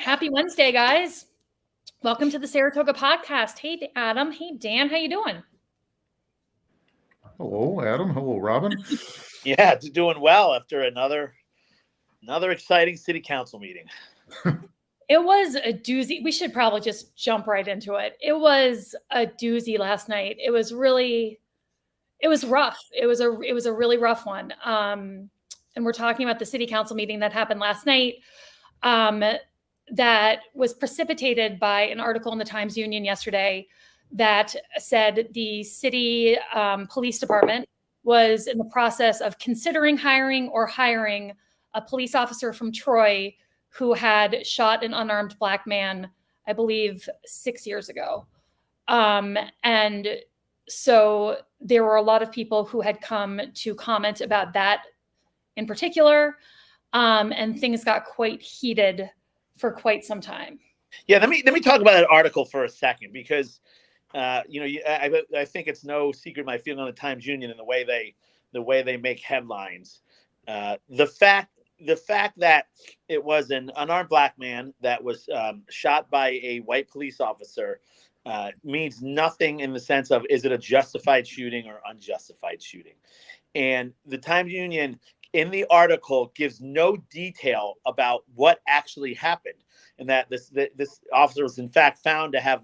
Happy Wednesday, guys. Welcome to the Saratoga podcast. Hey, Adam. Hey, Dan. How you doing? Hello, Adam. Hello, Robin. Yeah, it's doing well after another exciting city council meeting. It was a doozy. We should probably just jump right into it. It was a doozy last night. It was rough. It was a really rough one. And we're talking about the city council meeting that happened last night. That was precipitated by an article in the Times-Union yesterday that said the city police department was in the process of considering hiring a police officer from Troy who had shot an unarmed Black man, I believe, 6 years ago. And so there were a lot of people who had come to comment about that in particular, and things got quite heated for quite some time. Yeah, let me talk about that article for a second because, I think it's no secret my feeling on the Times-Union and the way they make headlines. The fact that it was an unarmed Black man that was shot by a white police officer means nothing in the sense of is it a justified shooting or unjustified shooting. And the Times-Union in the article gives no detail about what actually happened, and that this officer was in fact found to have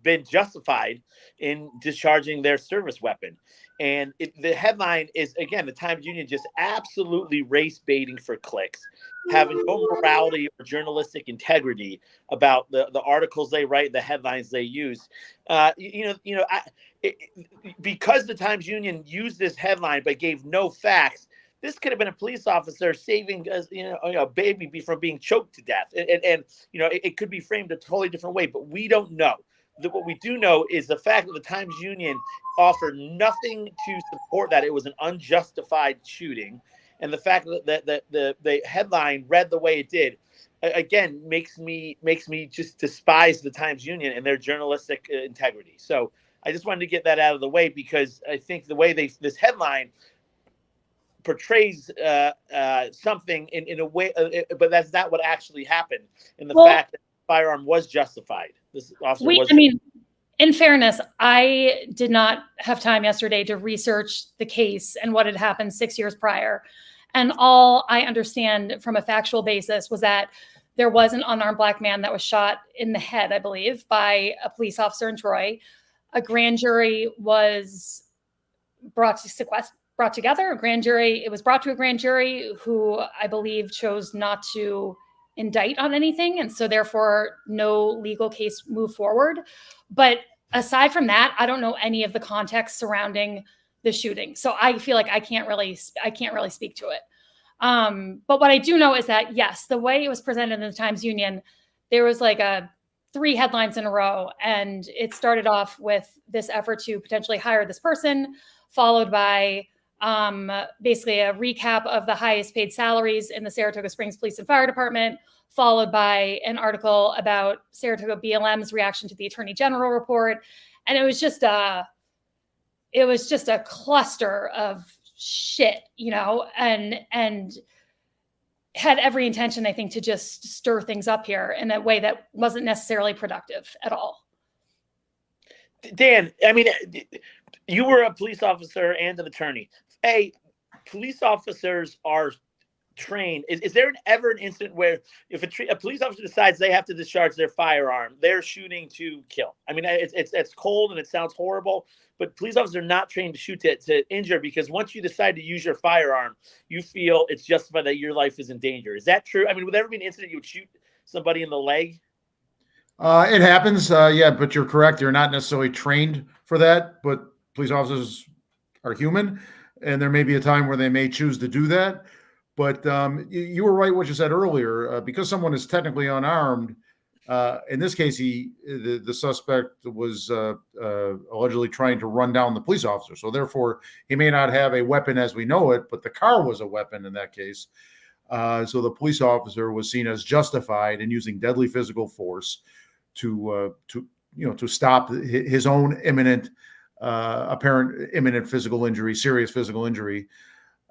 been justified in discharging their service weapon. And the headline is, again, the Times-Union just absolutely race baiting for clicks, having no morality or journalistic integrity about the articles they write, the headlines they use. Because the Times-Union used this headline but gave no facts, this could have been a police officer saving a baby from being choked to death. And it could be framed a totally different way, but we don't know. What we do know is the fact that the Times-Union offered nothing to support that it was an unjustified shooting. And the fact that the headline read the way it did, again, makes me just despise the Times-Union and their journalistic integrity. So I just wanted to get that out of the way because I think the way this headline portrays something in a way, but that's not what actually happened. And the fact that the firearm was justified. This officer in fairness, I did not have time yesterday to research the case and what had happened 6 years prior. And all I understand from a factual basis was that there was an unarmed Black man that was shot in the head, I believe, by a police officer in Troy. A grand jury was brought together. It was brought to a grand jury who I believe chose not to indict on anything. And so therefore no legal case moved forward. But aside from that, I don't know any of the context surrounding the shooting. So I feel like I can't really speak to it. But what I do know is that, yes, the way it was presented in the Times-Union, there was like 3 headlines in a row. And it started off with this effort to potentially hire this person, followed by basically a recap of the highest paid salaries in the Saratoga Springs Police and Fire Department, followed by an article about Saratoga BLM's reaction to the Attorney General report. And it was just a cluster of shit, and had every intention, I think, to just stir things up here in a way that wasn't necessarily productive at all. Dan, I mean, you were a police officer and an attorney. Police officers are trained. Is there ever an incident where if a police officer decides they have to discharge their firearm, they're shooting to kill? I mean, it's cold and it sounds horrible, but police officers are not trained to shoot to injure, because once you decide to use your firearm, you feel it's justified that your life is in danger. Is that true? I mean, would there ever be an incident you would shoot somebody in the leg? It happens, yeah, but you're correct. They're not necessarily trained for that, but police officers are human, and there may be a time where they may choose to do that. But you were right what you said earlier. Because someone is technically unarmed, in this case, the suspect was allegedly trying to run down the police officer. So therefore, he may not have a weapon as we know it, but the car was a weapon in that case. So the police officer was seen as justified in using deadly physical force to stop his own apparent imminent physical injury, serious physical injury.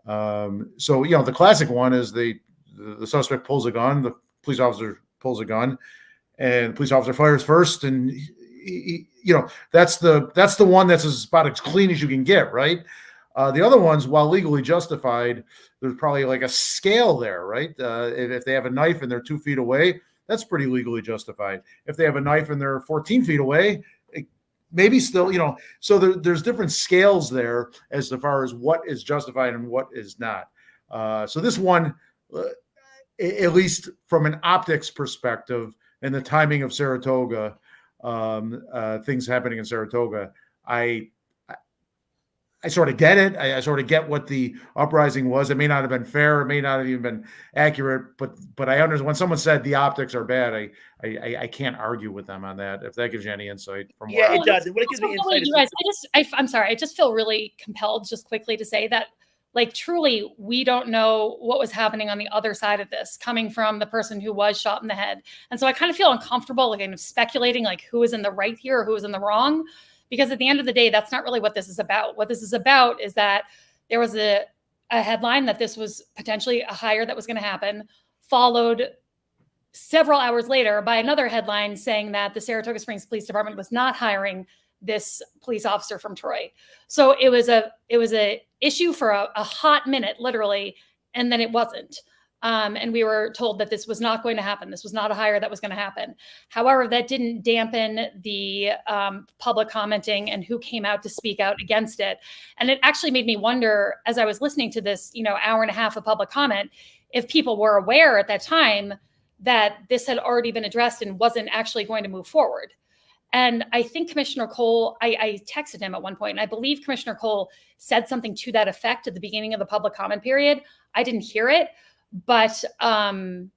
So the classic one is the suspect pulls a gun, the police officer pulls a gun, and the police officer fires first, and that's the one that's about as clean as you can get, right? The other ones, while legally justified, there's probably like a scale there, right? If they have a knife and they're 2 feet away, that's pretty legally justified. If they have a knife and they're 14 feet away, maybe still, so there's different scales there as far as what is justified and what is not. So this one, at least from an optics perspective and the timing of Saratoga, things happening in Saratoga, I sort of get it. I sort of get what the uprising was. It may not have been fair. It may not have even been accurate, but I understand when someone said the optics are bad, I can't argue with them on that. If that gives you any insight from where it does. And what it gives me insight is I'm sorry. I just feel really compelled just quickly to say that, like, truly, we don't know what was happening on the other side of this, coming from the person who was shot in the head. And so I kind of feel uncomfortable, like, kind of speculating, like, who is in the right here or who is in the wrong. Because at the end of the day, that's not really what this is about. What this is about is that there was a headline that this was potentially a hire that was going to happen, followed several hours later by another headline saying that the Saratoga Springs Police Department was not hiring this police officer from Troy. So it was a issue for a hot minute, literally, and then it wasn't. And we were told that this was not going to happen. This was not a hire that was going to happen. However, that didn't dampen the public commenting and who came out to speak out against it. And it actually made me wonder, as I was listening to this, hour and a half of public comment, if people were aware at that time that this had already been addressed and wasn't actually going to move forward. And I think Commissioner Cole, I texted him at one point, and I believe Commissioner Cole said something to that effect at the beginning of the public comment period. I didn't hear it. But I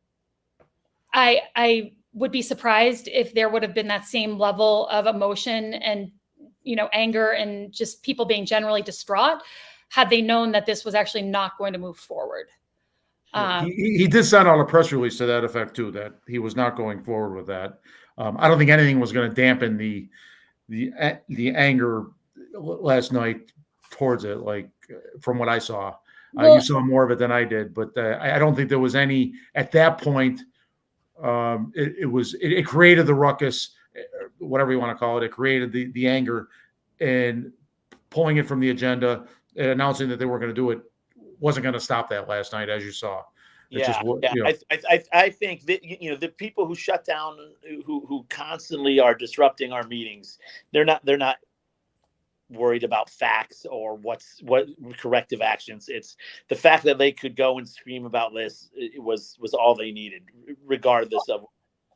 would be surprised if there would have been that same level of emotion and, anger and just people being generally distraught had they known that this was actually not going to move forward. He did send out a press release to that effect too, that he was not going forward with that. I don't think anything was going to dampen the anger last night towards it, like from what I saw. Well, you saw more of it than I did, but I don't think there was any at that point. It created the ruckus, whatever you want to call it. It created the anger, and pulling it from the agenda and announcing that they were going to do it wasn't going to stop that last night, as you saw. I think that the people who shut down, who constantly are disrupting our meetings, they're not worried about facts or what corrective actions. It's the fact that they could go and scream about this. It was all they needed, regardless of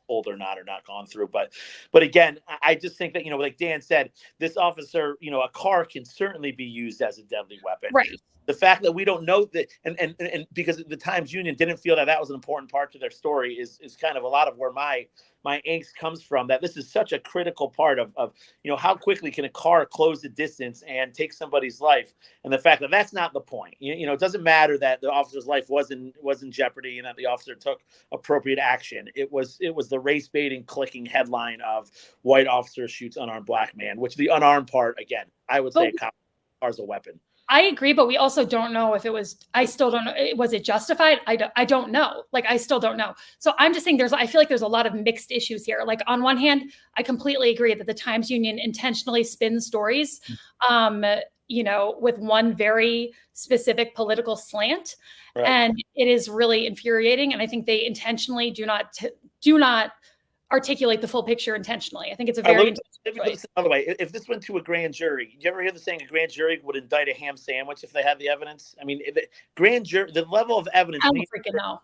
old or not gone through. But again, I just think that, like Dan said, this officer, a car can certainly be used as a deadly weapon. Right. The fact that we don't know that, and because the Times Union didn't feel that was an important part to their story is kind of a lot of where my angst comes from, that this is such a critical part of how quickly can a car close the distance and take somebody's life. And the fact that that's not the point. It doesn't matter that the officer's life was in jeopardy and that the officer took appropriate action. It was the race baiting, clicking headline of white officer shoots unarmed black man, which the unarmed part, again, I would say a car's a weapon. I agree, but we also don't know if it was, I still don't know. Was it justified? I don't know. Like, I still don't know. So I'm just saying I feel like there's a lot of mixed issues here. Like, on one hand, I completely agree that the Times Union intentionally spins stories, with one very specific political slant. Right. And it is really infuriating. And I think they intentionally do not articulate the full picture intentionally. I think it's a very by the way, if this went to a grand jury, did you ever hear the saying a grand jury would indict a ham sandwich if they had the evidence? I mean, grand jury, the level of evidence I don't freaking know.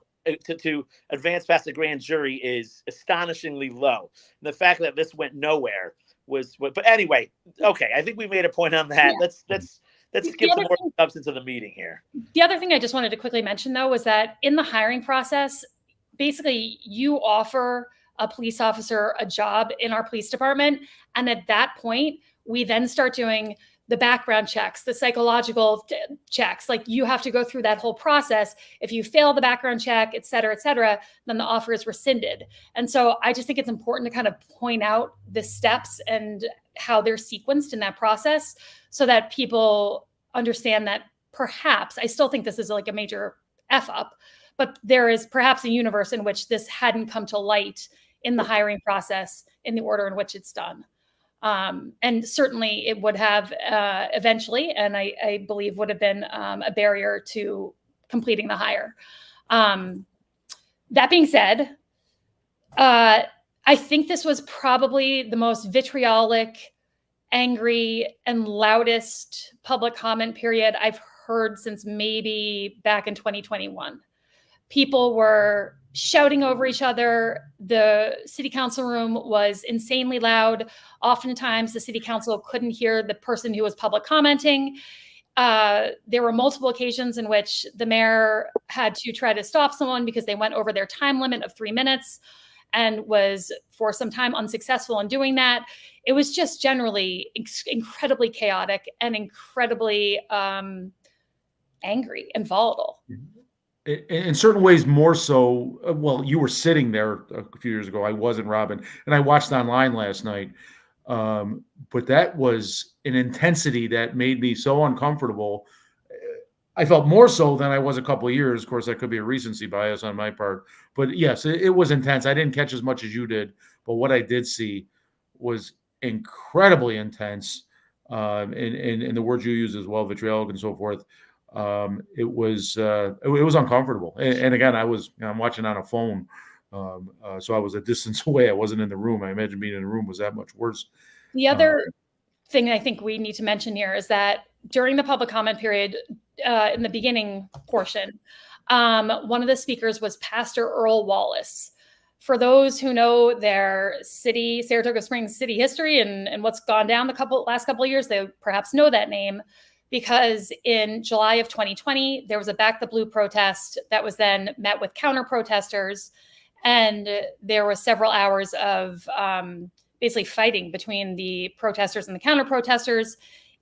To advance past the grand jury is astonishingly low. And the fact that this went nowhere was what. But anyway, okay, I think we made a point on that. Yeah. Let's get some more substance of the meeting here. The other thing I just wanted to quickly mention, though, was that in the hiring process, basically you offer a police officer a job in our police department. And at that point, we then start doing the background checks, the psychological checks. Like, you have to go through that whole process. If you fail the background check, et cetera, then the offer is rescinded. And so I just think it's important to kind of point out the steps and how they're sequenced in that process so that people understand that perhaps, I still think this is like a major F up, but there is perhaps a universe in which this hadn't come to light in the hiring process in the order in which it's done. And certainly it would have eventually, and I believe would have been a barrier to completing the hire. That being said, I think this was probably the most vitriolic, angry, and loudest public comment period I've heard since maybe back in 2021. People were shouting over each other. The city council room was insanely loud. Oftentimes, the city council couldn't hear the person who was public commenting. There were multiple occasions in which the mayor had to try to stop someone because they went over their time limit of 3 minutes and was for some time unsuccessful in doing that. It was just generally incredibly chaotic and incredibly angry and volatile. In certain ways, more so. Well, you were sitting there a few years ago. I wasn't, Robin, and I watched online last night. But that was an intensity that made me so uncomfortable. I felt more so than I was a couple of years. Of course, that could be a recency bias on my part. But yes, it was intense. I didn't catch as much as you did, but what I did see was incredibly intense. And the words you use as well, vitriolic and so forth. It was uncomfortable. And again, I'm watching on a phone. So I was a distance away. I wasn't in the room. I imagine being in the room was that much worse. The other thing I think we need to mention here is that during the public comment period, in the beginning portion, one of the speakers was Pastor Earl Wallace. For those who know their city, Saratoga Springs city history and what's gone down the last couple of years, they perhaps know that name, because in July of 2020, there was a Back the Blue protest that was then met with counter protesters. And there were several hours of basically fighting between the protesters and the counter protesters.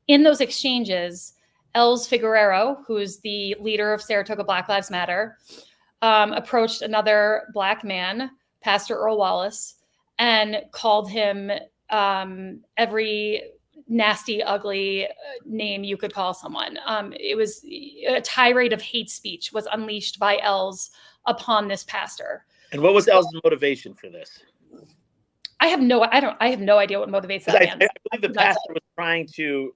In those exchanges, Els Figueroa, who's the leader of Saratoga Black Lives Matter, approached another Black man, Pastor Earl Wallace, and called him every nasty, ugly name you could call someone. It was a tirade of hate speech was unleashed by Els upon this pastor. And what was Els' motivation for this? I have no idea what motivates that man. I believe the pastor was trying to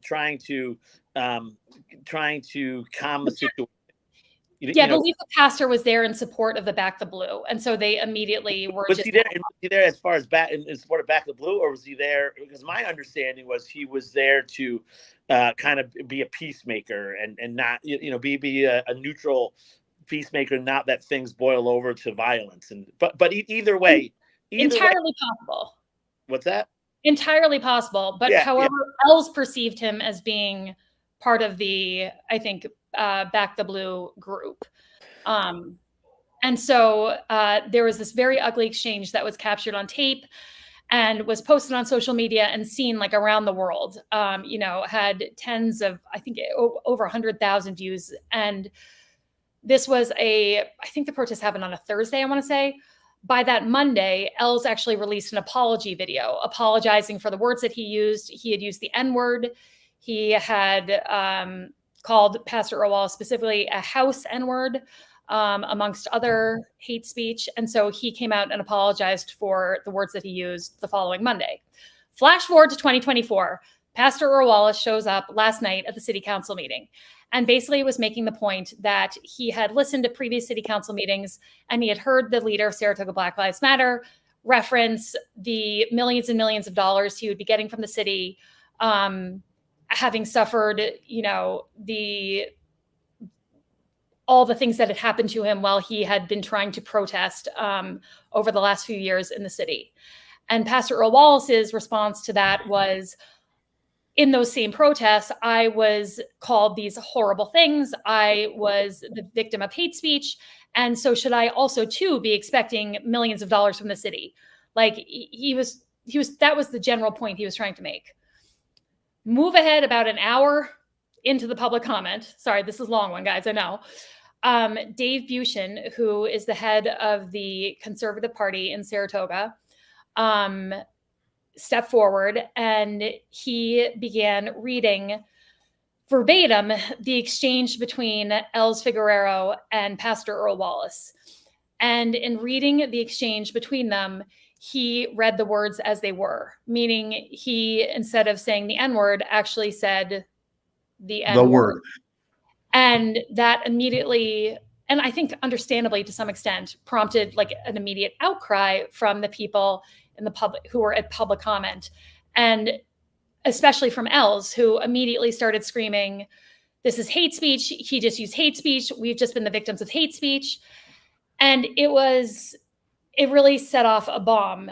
calm the situation. I believe the pastor was there in support of the Back the Blue, and so they immediately were. Was he there as far as in support of Back the Blue, or was he there? Because my understanding was he was there to kind of be a peacemaker and not be a neutral peacemaker, not that things boil over to violence. But either way, possible. What's that? Entirely possible. But however, Els perceived him as being part of the, I think, Back the Blue group. And so there was this very ugly exchange that was captured on tape and was posted on social media and seen like around the world. Had tens of, I think, over 100,000 views. And this was I think the protest happened on a Thursday, I want to say. By that Monday, Els actually released an apology video apologizing for the words that he used. He had used the N-word. He had called Pastor Earl Wallace specifically a house N-word, amongst other hate speech. And so he came out and apologized for the words that he used the following Monday. Flash forward to 2024. Pastor Earl Wallace shows up last night at the city council meeting and basically was making the point that he had listened to previous city council meetings and he had heard the leader of Saratoga Black Lives Matter reference the millions and millions of dollars he would be getting from the city, having suffered, all the things that had happened to him while he had been trying to protest over the last few years in the city. And Pastor Earl Wallace's response to that was, in those same protests, I was called these horrible things. I was the victim of hate speech. And so should I also too be expecting millions of dollars from the city? Like that was the general point he was trying to make. Move ahead about an hour into the public comment. Sorry, this is a long one, guys, I know. Dave Buchan, who is the head of the Conservative Party in Saratoga, stepped forward and he began reading verbatim the exchange between Els Figueroa and Pastor Earl Wallace. And in reading the exchange between them, he read the words as they were, meaning he, instead of saying the N-word, actually said the N-word. The word. And that immediately, and I think understandably to some extent, prompted like an immediate outcry from the people in the public who were at public comment. And especially from Els, who immediately started screaming, "This is hate speech. He just used hate speech. We've just been the victims of hate speech." And it really set off a bomb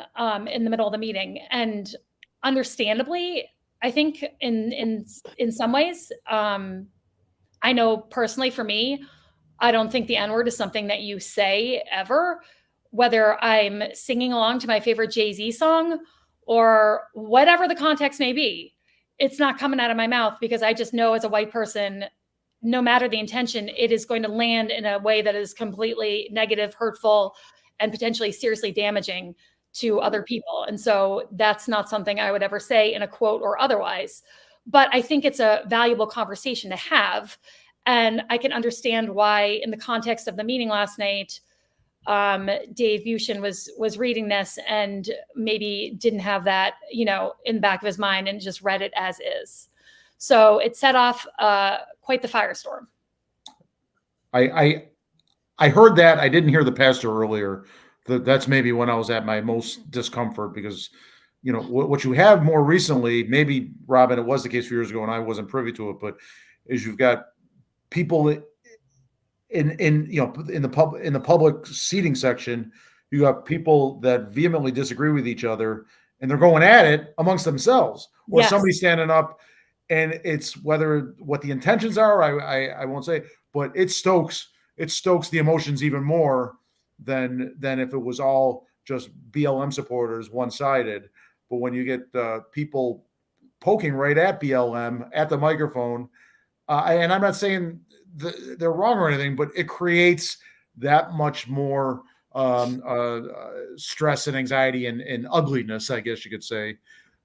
in the middle of the meeting. And understandably, I think in some ways, I know personally for me, I don't think the N-word is something that you say ever, whether I'm singing along to my favorite Jay-Z song or whatever the context may be. It's not coming out of my mouth because I just know as a white person, no matter the intention, it is going to land in a way that is completely negative, hurtful, and potentially seriously damaging to other people. And so that's not something I would ever say in a quote or otherwise. But I think it's a valuable conversation to have. And I can understand why, in the context of the meeting last night, Dave Bushin was reading this and maybe didn't have that, in the back of his mind and just read it as is. So it set off quite the firestorm. I heard that. I didn't hear the pastor earlier. That's maybe when I was at my most discomfort because, what you have more recently, maybe, Robin, it was the case a few years ago and I wasn't privy to it, but is you've got people in the public seating section, you got people that vehemently disagree with each other and they're going at it amongst themselves, or Yes. somebody standing up, and it's whether what the intentions are, I won't say, but it stokes the emotions even more than if it was all just BLM supporters one-sided. But when you get people poking right at BLM at the microphone, and I'm not saying they're wrong or anything, but it creates that much more stress and anxiety and ugliness, I guess you could say,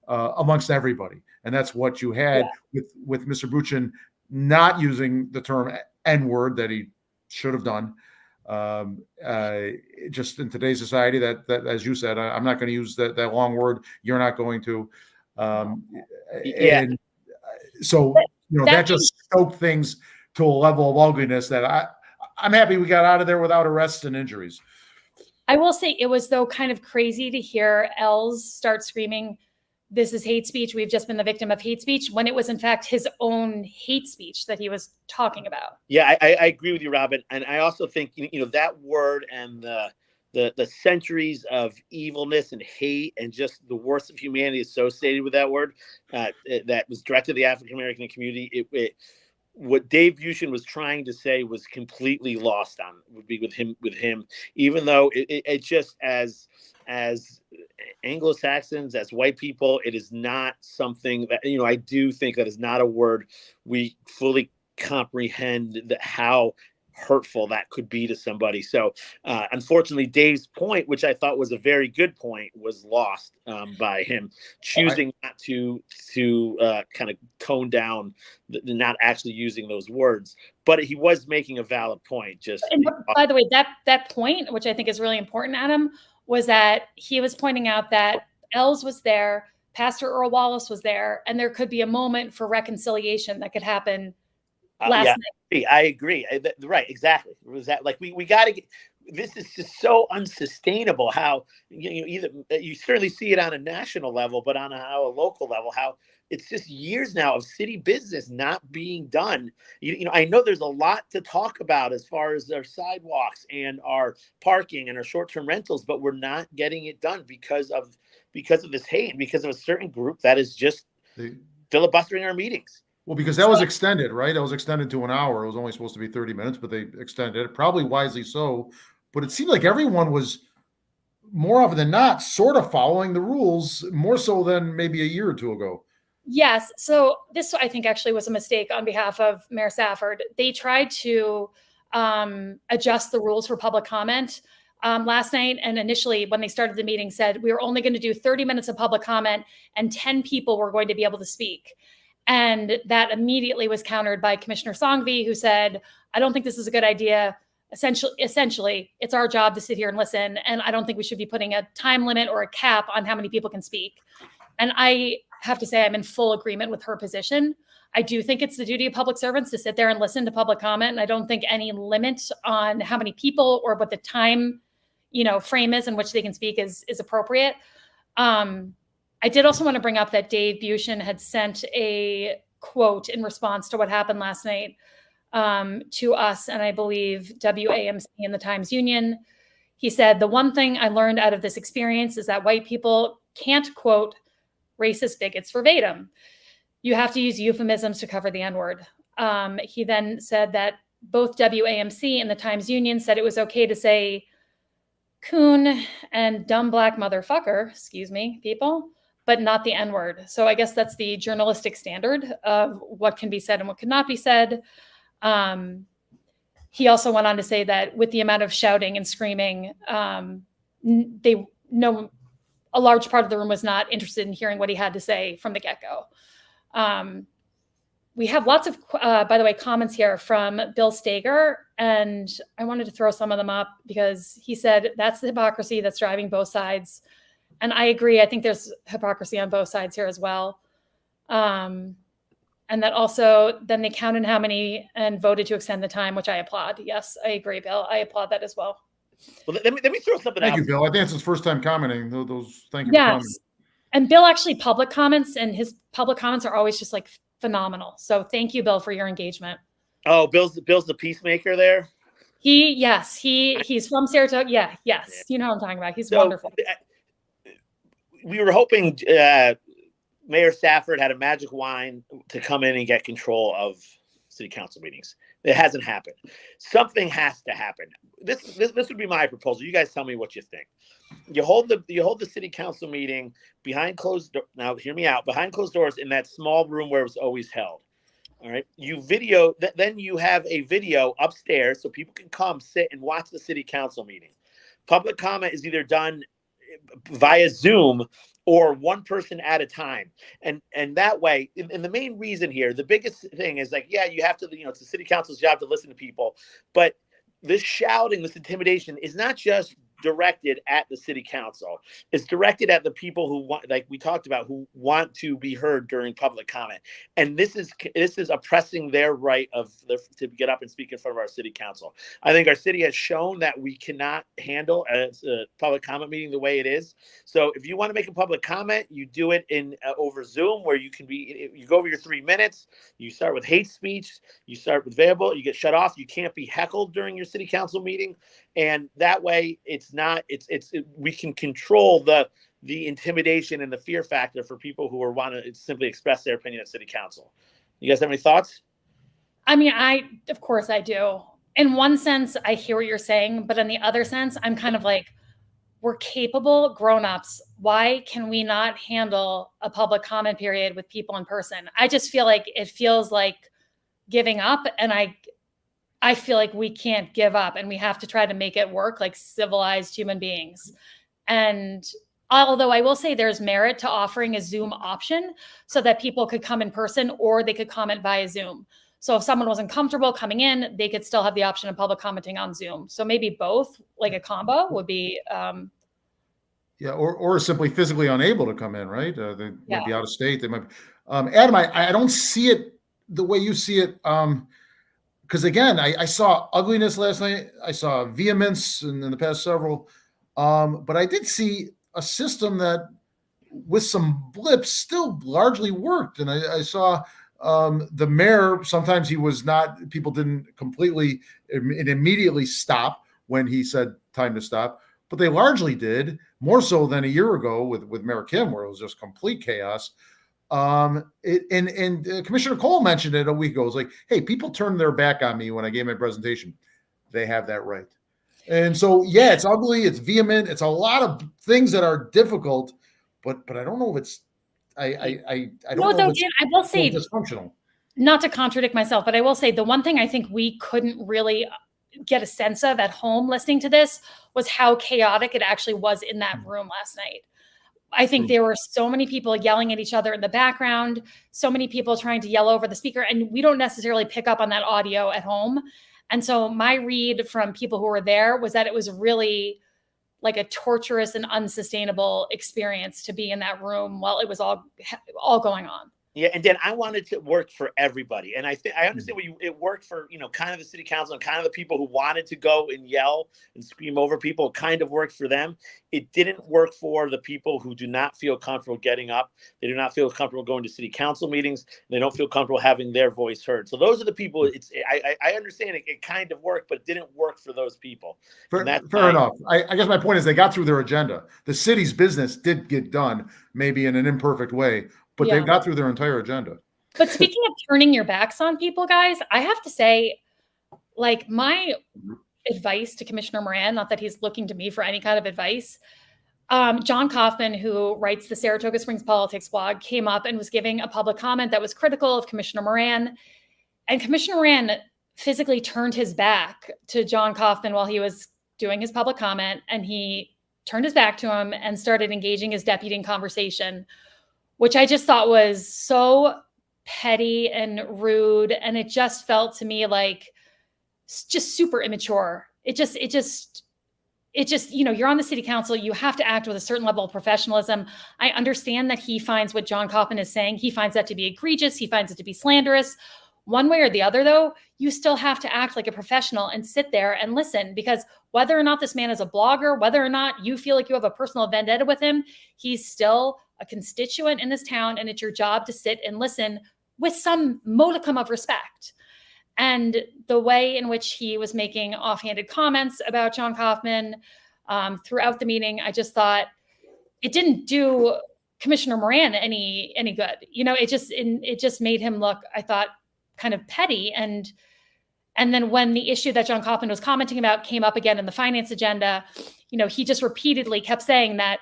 amongst everybody. And that's what you had with Mr. Buchan not using the term N-word that he should have done. Just in today's society, that as you said, I'm not going to use that long word. You're not going to. And so, that just stoked things to a level of ugliness that I'm happy we got out of there without arrests and injuries. I will say it was, though, kind of crazy to hear Els start screaming, "This is hate speech. We've just been the victim of hate speech," when it was, in fact, his own hate speech that he was talking about. Yeah, I agree with you, Robin. And I also think, that word and the centuries of evilness and hate and just the worst of humanity associated with that word that was directed to the African-American community, what Dave Bushin was trying to say was completely lost on, would be with him, even though it just as Anglo-Saxons, as white people, it is not something that, I do think that is not a word we fully comprehend how hurtful that could be to somebody. So unfortunately, Dave's point, which I thought was a very good point, was lost by him choosing not to kind of tone down, not actually using those words. But he was making a valid point. And by the way, that point, which I think is really important, Adam, was that he was pointing out that Els was there, Pastor Earl Wallace was there, and there could be a moment for reconciliation that could happen last night. I agree. Right, exactly. Was that like we got to get? This is just so unsustainable. How either you certainly see it on a national level, but on a local level, how it's just years now of city business not being done. I know there's a lot to talk about as far as our sidewalks and our parking and our short-term rentals, but we're not getting it done because of this hate and because of a certain group that is just filibustering our meetings. Well, because that was extended, right? That was extended to an hour. It was only supposed to be 30 minutes, but they extended it, probably wisely so. But it seemed like everyone was, more often than not, sort of following the rules, more so than maybe a year or two ago. Yes. So this, I think, actually was a mistake on behalf of Mayor Safford. They tried to adjust the rules for public comment last night. And initially, when they started the meeting, said we were only going to do 30 minutes of public comment and 10 people were going to be able to speak. And that immediately was countered by Commissioner Songvi, who said, I don't think this is a good idea. Essentially, it's our job to sit here and listen. And I don't think we should be putting a time limit or a cap on how many people can speak. And I have to say, I'm in full agreement with her position. I do think it's the duty of public servants to sit there and listen to public comment. And I don't think any limit on how many people or what the time, frame is in which they can speak is appropriate. I did also want to bring up that Dave Bushin had sent a quote in response to what happened last night to us, and I believe WAMC and the Times-Union. He said, the one thing I learned out of this experience is that white people can't quote racist bigots verbatim. You have to use euphemisms to cover the N-word. He then said that both WAMC and the Times-Union said it was okay to say coon and dumb black motherfucker, excuse me, people, but not the N-word. So I guess that's the journalistic standard of what can be said and what cannot be said. He also went on to say that with the amount of shouting and screaming, a large part of the room was not interested in hearing what he had to say from the get-go. We have lots of, by the way, comments here from Bill Stager, and I wanted to throw some of them up because he said that's the hypocrisy that's driving both sides. And I agree. I think there's hypocrisy on both sides here as well. And that also, then they counted how many and voted to extend the time, which I applaud. Yes, I agree, Bill. I applaud that as well. Well, let me throw something out. Thank you, Bill. I think it's his first time commenting. Thank you for Yes. commenting. And Bill actually public comments, and his public comments are always just like phenomenal. So thank you, Bill, for your engagement. Oh, Bill's the peacemaker there. He's from Saratoga. Yes. Yeah. You know what I'm talking about. He's wonderful. We were hoping Mayor Stafford had a magic wand to come in and get control of city council meetings. It hasn't happened. Something has to happen. This would be my proposal. You guys tell me what you think. You hold the city council meeting behind closed doors. Now, hear me out. Behind closed doors in that small room where it was always held. All right. You video. Then you have a video upstairs so people can come sit and watch the city council meeting. Public comment is either done via Zoom or one person at a time. And that way, and the main reason here, the biggest thing is like, yeah, you have to, it's the city council's job to listen to people, but this shouting, this intimidation is not just directed at the city council. It's directed at the people who want, like we talked about, who want to be heard during public comment. And this is oppressing their right to get up and speak in front of our city council. I think our city has shown that we cannot handle a public comment meeting the way it is. So if you want to make a public comment, you do it in over Zoom, where you go over your 3 minutes. You start with hate speech. You start with verbal. You get shut off. You can't be heckled during your city council meeting. And that way we can control the intimidation and the fear factor for people who want to simply express their opinion at city council. You guys have any thoughts? I mean, of course I do. In one sense, I hear what you're saying, but in the other sense, I'm kind of like, we're capable grown-ups. Why can we not handle a public comment period with people in person? I just feel like it feels like giving up, and I feel like we can't give up, and we have to try to make it work like civilized human beings. And although I will say there's merit to offering a Zoom option so that people could come in person or they could comment via Zoom. So if someone wasn't comfortable coming in, they could still have the option of public commenting on Zoom. So maybe both, like a combo would be. Yeah, or simply physically unable to come in, right? They might be out of state. They might. Adam, I don't see it the way you see it. Because again, I saw ugliness last night. I saw vehemence in the past several. But I did see a system that, with some blips, still largely worked. And I saw the mayor, sometimes he was not, people didn't completely and immediately stop when he said time to stop. But they largely did, more so than a year ago with Mayor Kim, where it was just complete chaos. Commissioner Cole mentioned it a week ago. It was like, hey, people turned their back on me when I gave my presentation. They have that right. And so, yeah, it's ugly, it's vehement, it's a lot of things that are difficult, but I don't know if it's I don't know if it's I will say, dysfunctional. Not to contradict myself, but I will say the one thing I think we couldn't really get a sense of at home listening to this was how chaotic it actually was in that room last night. I think there were so many people yelling at each other in the background, so many people trying to yell over the speaker, and we don't necessarily pick up on that audio at home. And so my read from people who were there was that it was really like a torturous and unsustainable experience to be in that room while it was all going on. Yeah, and then I wanted to work for everybody, and I understand it worked for kind of the city council and kind of the people who wanted to go and yell and scream over people. It kind of worked for them. It didn't work for the people who do not feel comfortable getting up. They do not feel comfortable going to city council meetings. They don't feel comfortable having their voice heard. So those are the people. I understand it kind of worked, but it didn't work for those people. Fair enough. I guess my point is they got through their agenda. The city's business did get done, maybe in an imperfect way. But they've got through their entire agenda. But speaking of turning your backs on people, guys, I have to say, like, my advice to Commissioner Moran, not that he's looking to me for any kind of advice, John Kaufman, who writes the Saratoga Springs Politics blog, came up and was giving a public comment that was critical of Commissioner Moran. And Commissioner Moran physically turned his back to John Kaufman while he was doing his public comment, and he turned his back to him and started engaging his deputy in conversation, which I just thought was so petty and rude. And it just felt to me like just super immature. It just, you're on the city council. You have to act with a certain level of professionalism. I understand that he finds what John Kaufman is saying. He finds that to be egregious. He finds it to be slanderous. One way or the other, though, you still have to act like a professional and sit there and listen, because whether or not this man is a blogger, whether or not you feel like you have a personal vendetta with him, he's still a constituent in this town, and it's your job to sit and listen with some modicum of respect. And the way in which he was making offhanded comments about John Kaufman throughout the meeting, I just thought it didn't do Commissioner Moran any good. It just made him look, I thought, kind of petty. And then when the issue that John Kaufman was commenting about came up again in the finance agenda, he just repeatedly kept saying that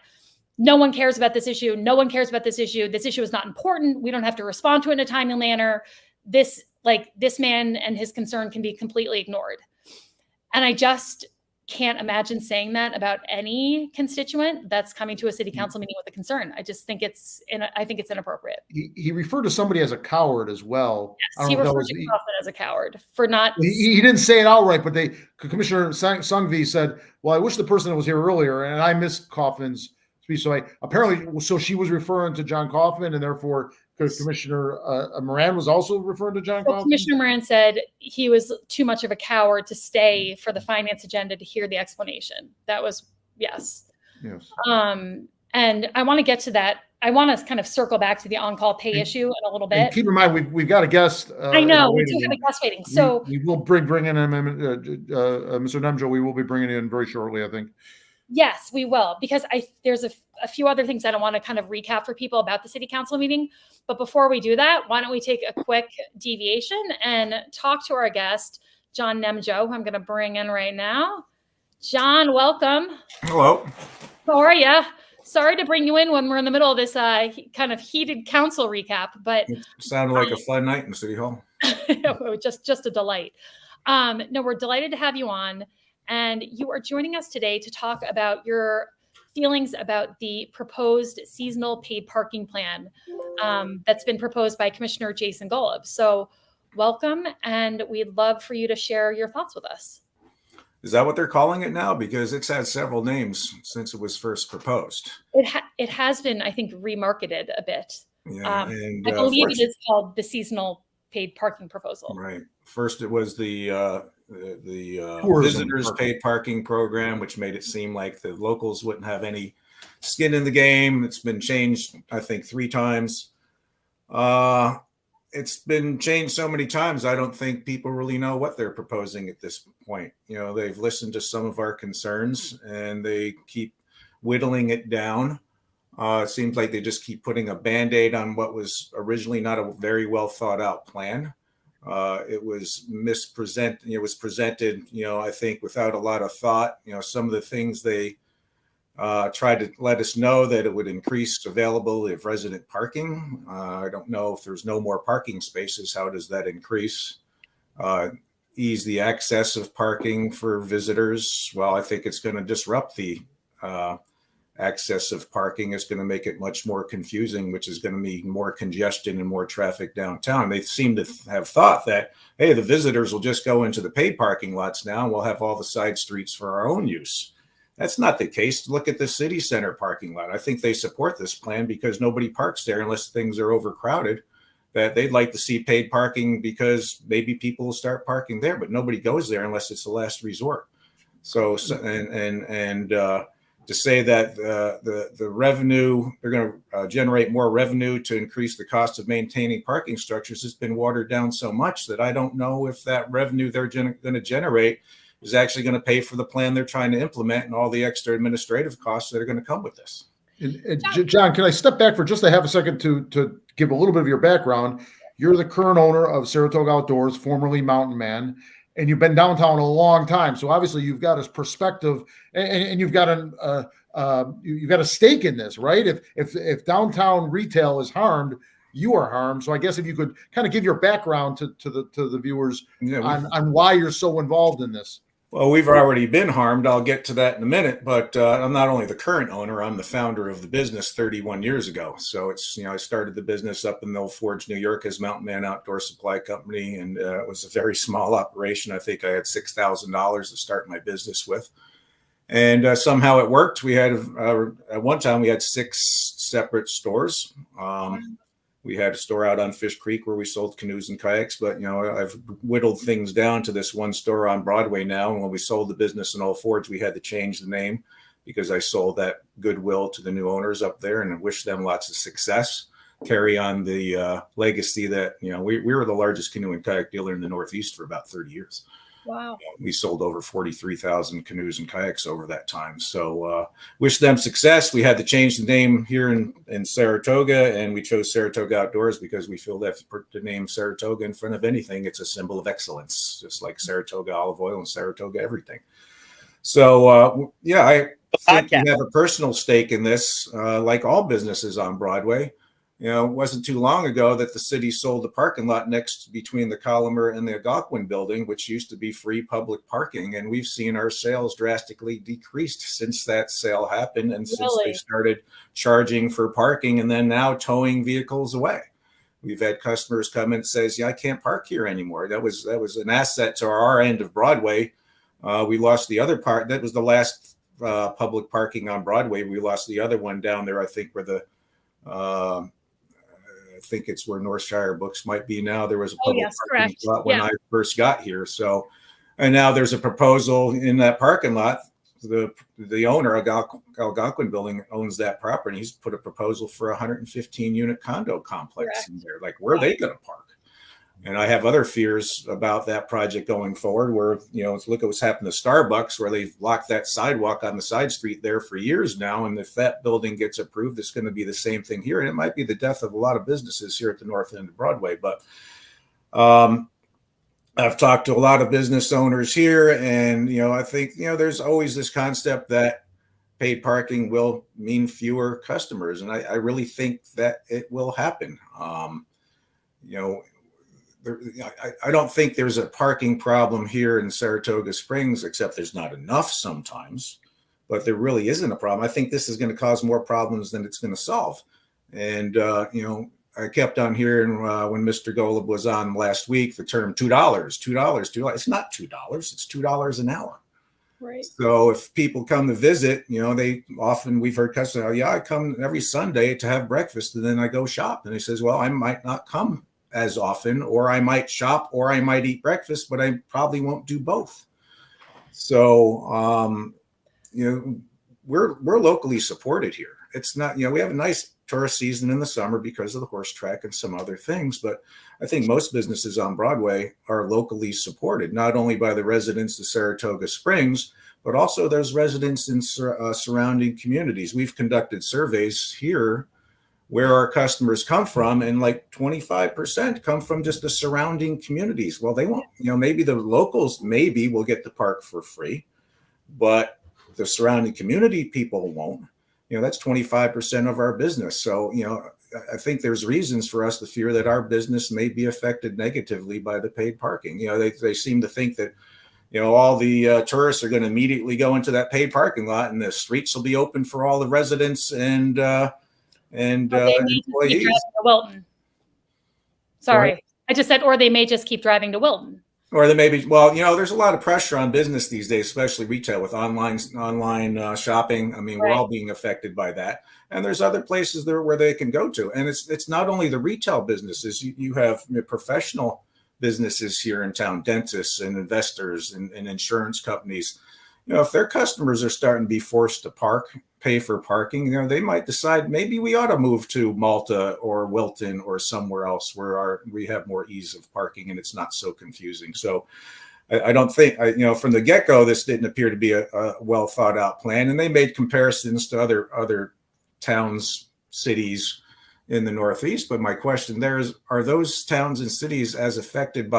no one cares about this issue. No one cares about this issue. This issue is not important. We don't have to respond to it in a timely manner. This man and his concern can be completely ignored. And I just can't imagine saying that about any constituent that's coming to a city council meeting with a concern. I just think it's inappropriate. He referred to somebody as a coward as well. Yes, he referred to Kaufman as a coward for not. He didn't say it outright, but Commissioner Sungvi said, "Well, I wish the person that was here earlier, and I missed Kaufman's speech." So she was referring to John Kaufman, and therefore Commissioner Moran was also referring to John Kaufman. Commissioner Moran said he was too much of a coward to stay for the finance agenda to hear the explanation. That was, yes. And I want to get to that. I want to kind of circle back to the on-call pay issue in a little bit. And keep in mind, we've got a guest. I know, we do have a guest waiting. So we will bring in Mr. Nemjo. We will be bringing in very shortly, I think. Yes, we will, because there's a few other things that I want to kind of recap for people about the city council meeting. But before we do that, why don't we take a quick deviation and talk to our guest, John Nemjo, who I'm going to bring in right now. John, welcome. Hello. How are you? Sorry to bring you in when we're in the middle of this kind of heated council recap, but it sounded like a fun night in the city hall. just a delight. No, we're delighted to have you on. And you are joining us today to talk about your feelings about the proposed seasonal paid parking plan that's been proposed by Commissioner Jason Golub. So welcome, and we'd love for you to share your thoughts with us. Is that what they're calling it now? Because it's had several names since it was first proposed. It has been, I think, remarketed a bit. Yeah, I believe it is called the seasonal paid parking proposal. Right. First, it was the visitors paid parking program, which made it seem like the locals wouldn't have any skin in the game. It's been changed, I think, 3 times. It's been changed so many times, I don't think people really know what they're proposing at this point. They've listened to some of our concerns and they keep whittling it down. It seems like they just keep putting a Band-Aid on what was originally not a very well thought out plan. It was mispresented. It was presented, I think, without a lot of thought. Some of the things they tried to let us know that it would increase availability of resident parking. I don't know if there's no more parking spaces. How does that increase? Ease the access of parking for visitors. Well, I think it's going to disrupt the excessive parking is going to make it much more confusing, which is going to mean more congestion and more traffic downtown. They seem to have thought that, hey, the visitors will just go into the paid parking lots now and we'll have all the side streets for our own use. That's not the case. Look at the city center parking lot. I think they support this plan because nobody parks there unless things are overcrowded. That they'd like to see paid parking because maybe people will start parking there, but nobody goes there unless it's the last resort. So to say that the revenue, they're going to generate more revenue to increase the cost of maintaining parking structures has been watered down so much that I don't know if that revenue they're going to generate is actually going to pay for the plan they're trying to implement and all the extra administrative costs that are going to come with this. And John, can I step back for just a half a second to give a little bit of your background? You're the current owner of Saratoga Outdoors, formerly Mountain Man, and you've been downtown a long time. So obviously you've got a perspective, and you've got a stake in this, right? If downtown retail is harmed, you are harmed. So I guess if you could kind of give your background to the viewers on why you're so involved in this. Well, we've already been harmed. I'll get to that in a minute, but I'm not only the current owner, I'm the founder of the business 31 years ago. So it's, I started the business up in Old Forge, New York as Mountain Man Outdoor Supply Company. And it was a very small operation. I think I had $6,000 to start my business with. And somehow it worked. We had, at one time, we had 6 separate stores. We had a store out on Fish Creek where we sold canoes and kayaks, but I've whittled things down to this one store on Broadway now. And when we sold the business in Old Forge, we had to change the name because I sold that goodwill to the new owners up there and I wish them lots of success. Carry on the legacy that, we were the largest canoe and kayak dealer in the Northeast for about 30 years. Wow. We sold over 43,000 canoes and kayaks over that time. So wish them success. We had to change the name here in Saratoga, and we chose Saratoga Outdoors because we feel that if you put the name Saratoga in front of anything, it's a symbol of excellence, just like Saratoga olive oil and Saratoga everything. So, I think we have a personal stake in this, like all businesses on Broadway. It wasn't too long ago that the city sold the parking lot next between the Colomer and the Algonquin building, which used to be free public parking. And we've seen our sales drastically decreased since that sale happened and since they started charging for parking and then now towing vehicles away. We've had customers come in and says, I can't park here anymore. That was an asset to our end of Broadway. We lost the other part. That was the last public parking on Broadway. We lost the other one down there, I think, where the I think it's where Northshire Books might be now. There was a public parking lot when I first got here. So, and now there's a proposal in that parking lot. The owner of Algonquin building owns that property. He's put a proposal for a 115 unit condo complex in there. Like, where are they going to park? And I have other fears about that project going forward where, look at what's happened to Starbucks, where they've locked that sidewalk on the side street there for years now. And if that building gets approved, it's going to be the same thing here. And it might be the death of a lot of businesses here at the north end of Broadway. But I've talked to a lot of business owners here. And, I think, there's always this concept that paid parking will mean fewer customers. And I really think that it will happen. I don't think there's a parking problem here in Saratoga Springs, except there's not enough sometimes, but there really isn't a problem. I think this is going to cause more problems than it's going to solve. And, I kept on hearing when Mr. Golub was on last week, the term $2. It's not $2. It's $2 an hour. Right. So if people come to visit, we've heard customers, I come every Sunday to have breakfast and then I go shop. And he says, well, I might not come as often, or I might shop, or I might eat breakfast, but I probably won't do both. So, we're locally supported here. It's not, we have a nice tourist season in the summer because of the horse track and some other things, but I think most businesses on Broadway are locally supported, not only by the residents of Saratoga Springs, but also those residents in surrounding communities. We've conducted surveys here where our customers come from, and like 25% come from just the surrounding communities. Well, they won't, maybe the locals will get the park for free, but the surrounding community people won't. That's 25% of our business. So, I think there's reasons for us to fear that our business may be affected negatively by the paid parking. They seem to think that, all the tourists are going to immediately go into that paid parking lot, and the streets will be open for all the residents and They may just keep employees. driving to Wilton. Sorry, I just said, or they may just keep driving to Wilton. Or they may be, well, there's a lot of pressure on business these days, especially retail with online shopping. I mean, we're all being affected by that. And there's other places there where they can go to. And it's not only the retail businesses. You have professional businesses here in town, dentists and investors and insurance companies. If their customers are starting to be forced to pay for parking, they might decide maybe we ought to move to Malta or Wilton or somewhere else where we have more ease of parking and it's not so confusing. So I don't think, from the get-go, this didn't appear to be a well thought out plan. And they made comparisons to other towns, cities in the Northeast. But my question there is, are those towns and cities as affected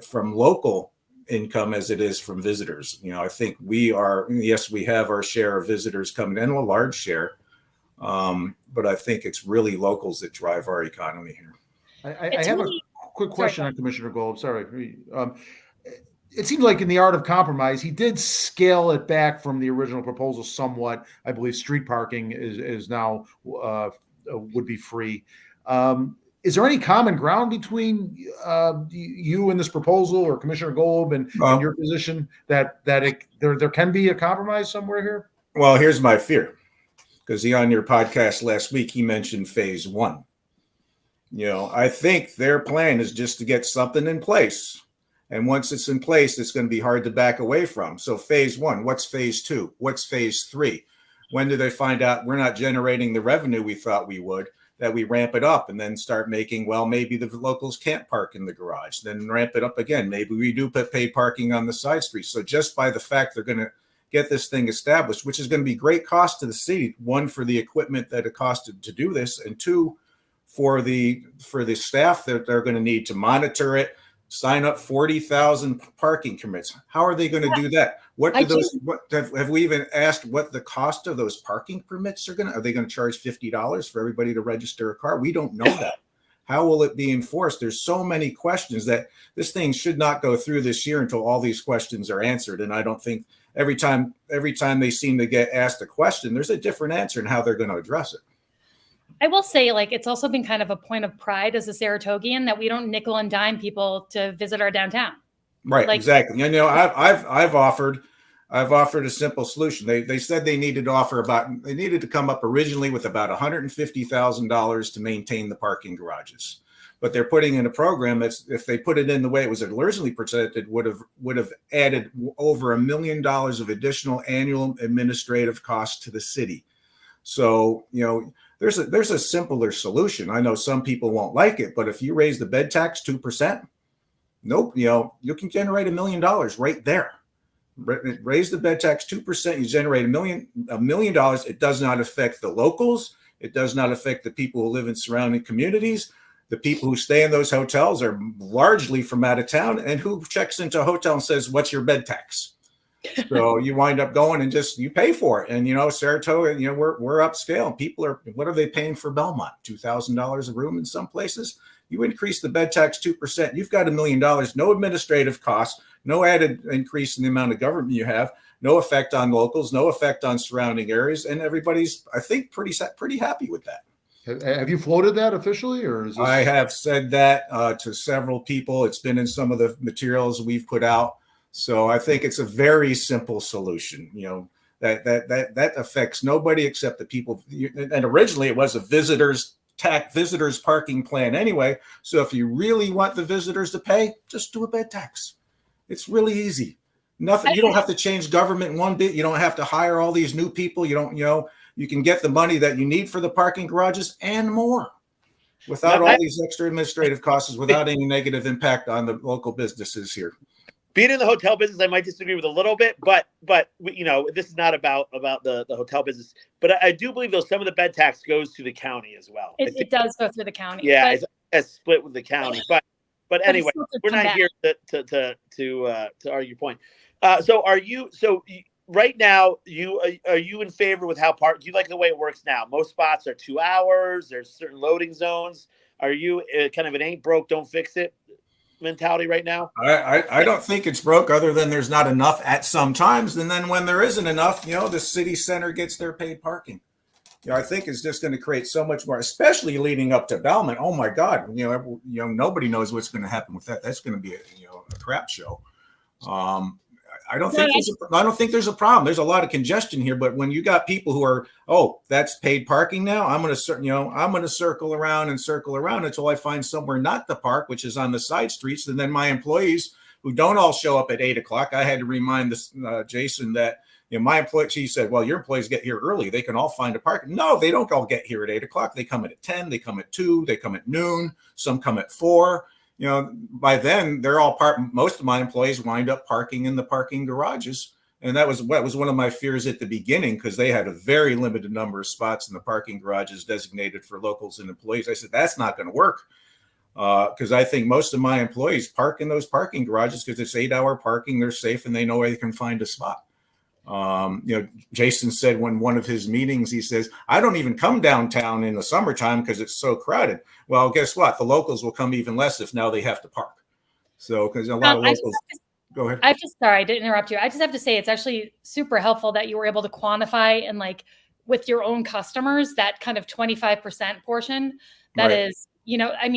from local income as it is from visitors? I think we are, yes, we have our share of visitors coming in, a large share, but I think it's really locals that drive our economy here. I have a quick question on Commissioner Gold. Sorry. It seems like in the art of compromise, he did scale it back from the original proposal somewhat. I believe street parking is now would be free. Is there any common ground between you and this proposal, or Commissioner Golub and your position that there can be a compromise somewhere here? Well, here's my fear, because on your podcast last week, he mentioned phase one. I think their plan is just to get something in place. And once it's in place, it's going to be hard to back away from. So phase one, what's phase two? What's phase three? When do they find out we're not generating the revenue we thought we would, that we ramp it up and then start making, well, maybe the locals can't park in the garage, then ramp it up again. Maybe we do put paid parking on the side streets. So just by the fact they're going to get this thing established, which is going to be great cost to the city, one, for the equipment that it costed to do this, and two, for the staff that they're going to need to monitor it, sign up 40,000 parking permits. How are they going to do that? Have we even asked what the cost of those parking permits are they going to charge $50 for everybody to register a car? We don't know that. How will it be enforced? There's so many questions that this thing should not go through this year until all these questions are answered. And I don't think every time they seem to get asked a question, there's a different answer in how they're going to address it. I will say, it's also been kind of a point of pride as a Saratogian that we don't nickel and dime people to visit our downtown. Right, exactly. I've offered a simple solution. They said they needed to come up originally with about $150,000 to maintain the parking garages, but they're putting in a program that's, if they put it in the way it was originally presented, would have added over $1 million of additional annual administrative costs to the city. So there's a simpler solution. I know some people won't like it, but if you raise the bed tax 2%, you can generate $1 million right there. Raise the bed tax 2%, you generate $1 million. It does not affect the locals. It does not affect the people who live in surrounding communities. The people who stay in those hotels are largely from out of town, and who checks into a hotel and says, "What's your bed tax?" So you wind up going and you pay for it. And, Saratoga, we're upscale. People what are they paying for Belmont? $2,000 a room in some places. You increase the bed tax 2%, you've got $1 million, no administrative costs, no added increase in the amount of government you have, no effect on locals, no effect on surrounding areas. And everybody's, I think, pretty happy with that. Have you floated that officially, or is this... I have said that to several people. It's been in some of the materials we've put out. So I think it's a very simple solution, that affects nobody except the people. And originally it was a visitors parking plan anyway. So if you really want the visitors to pay, just do a bed tax. It's really easy. Nothing. You don't have to change government one bit. You don't have to hire all these new people. You can get the money that you need for the parking garages and more without all these extra administrative costs, without any negative impact on the local businesses here. Being in the hotel business, I might disagree with a little bit, but this is not about the hotel business. But I do believe, though, some of the bed tax goes to the county as well. It does go through the county. Yeah, it's split with the county. But anyway, we're not here to argue your point. So right now, are you in favor with how do you like the way it works now? Most spots are 2 hours. There's certain loading zones. Are you kind of an ain't broke, don't fix it? mentality right now? I don't think it's broke, other than there's not enough at some times, and then when there isn't enough, the city center gets their paid parking. I think it's just going to create so much more, especially leading up to Bellman. Oh my God, nobody knows what's going to happen with that. That's going to be a crap show. I don't think there's a problem. There's a lot of congestion here, but when you got people who are, that's paid parking now, I'm going to circle around until I find somewhere not the park, which is on the side streets. And then my employees who don't all show up at 8:00, I had to remind Jason that, my employees, he said, well, your employees get here early. They can all find a park. No, they don't all get here at 8:00. They come at 10, they come at 2, they come at noon. Some come at 4. By then they're all most of my employees wind up parking in the parking garages. And that was one of my fears at the beginning, because they had a very limited number of spots in the parking garages designated for locals and employees. I said, that's not going to work. Because I think most of my employees park in those parking garages because it's 8-hour parking. They're safe and they know where they can find a spot. Jason said when one of his meetings, he says, I don't even come downtown in the summertime because it's so crowded. Well, guess what? The locals will come even less if now they have to park. So, because a lot of locals. Go ahead. Sorry to interrupt you. I just have to say it's actually super helpful that you were able to quantify and with your own customers, that kind of 25% portion. That right. Is,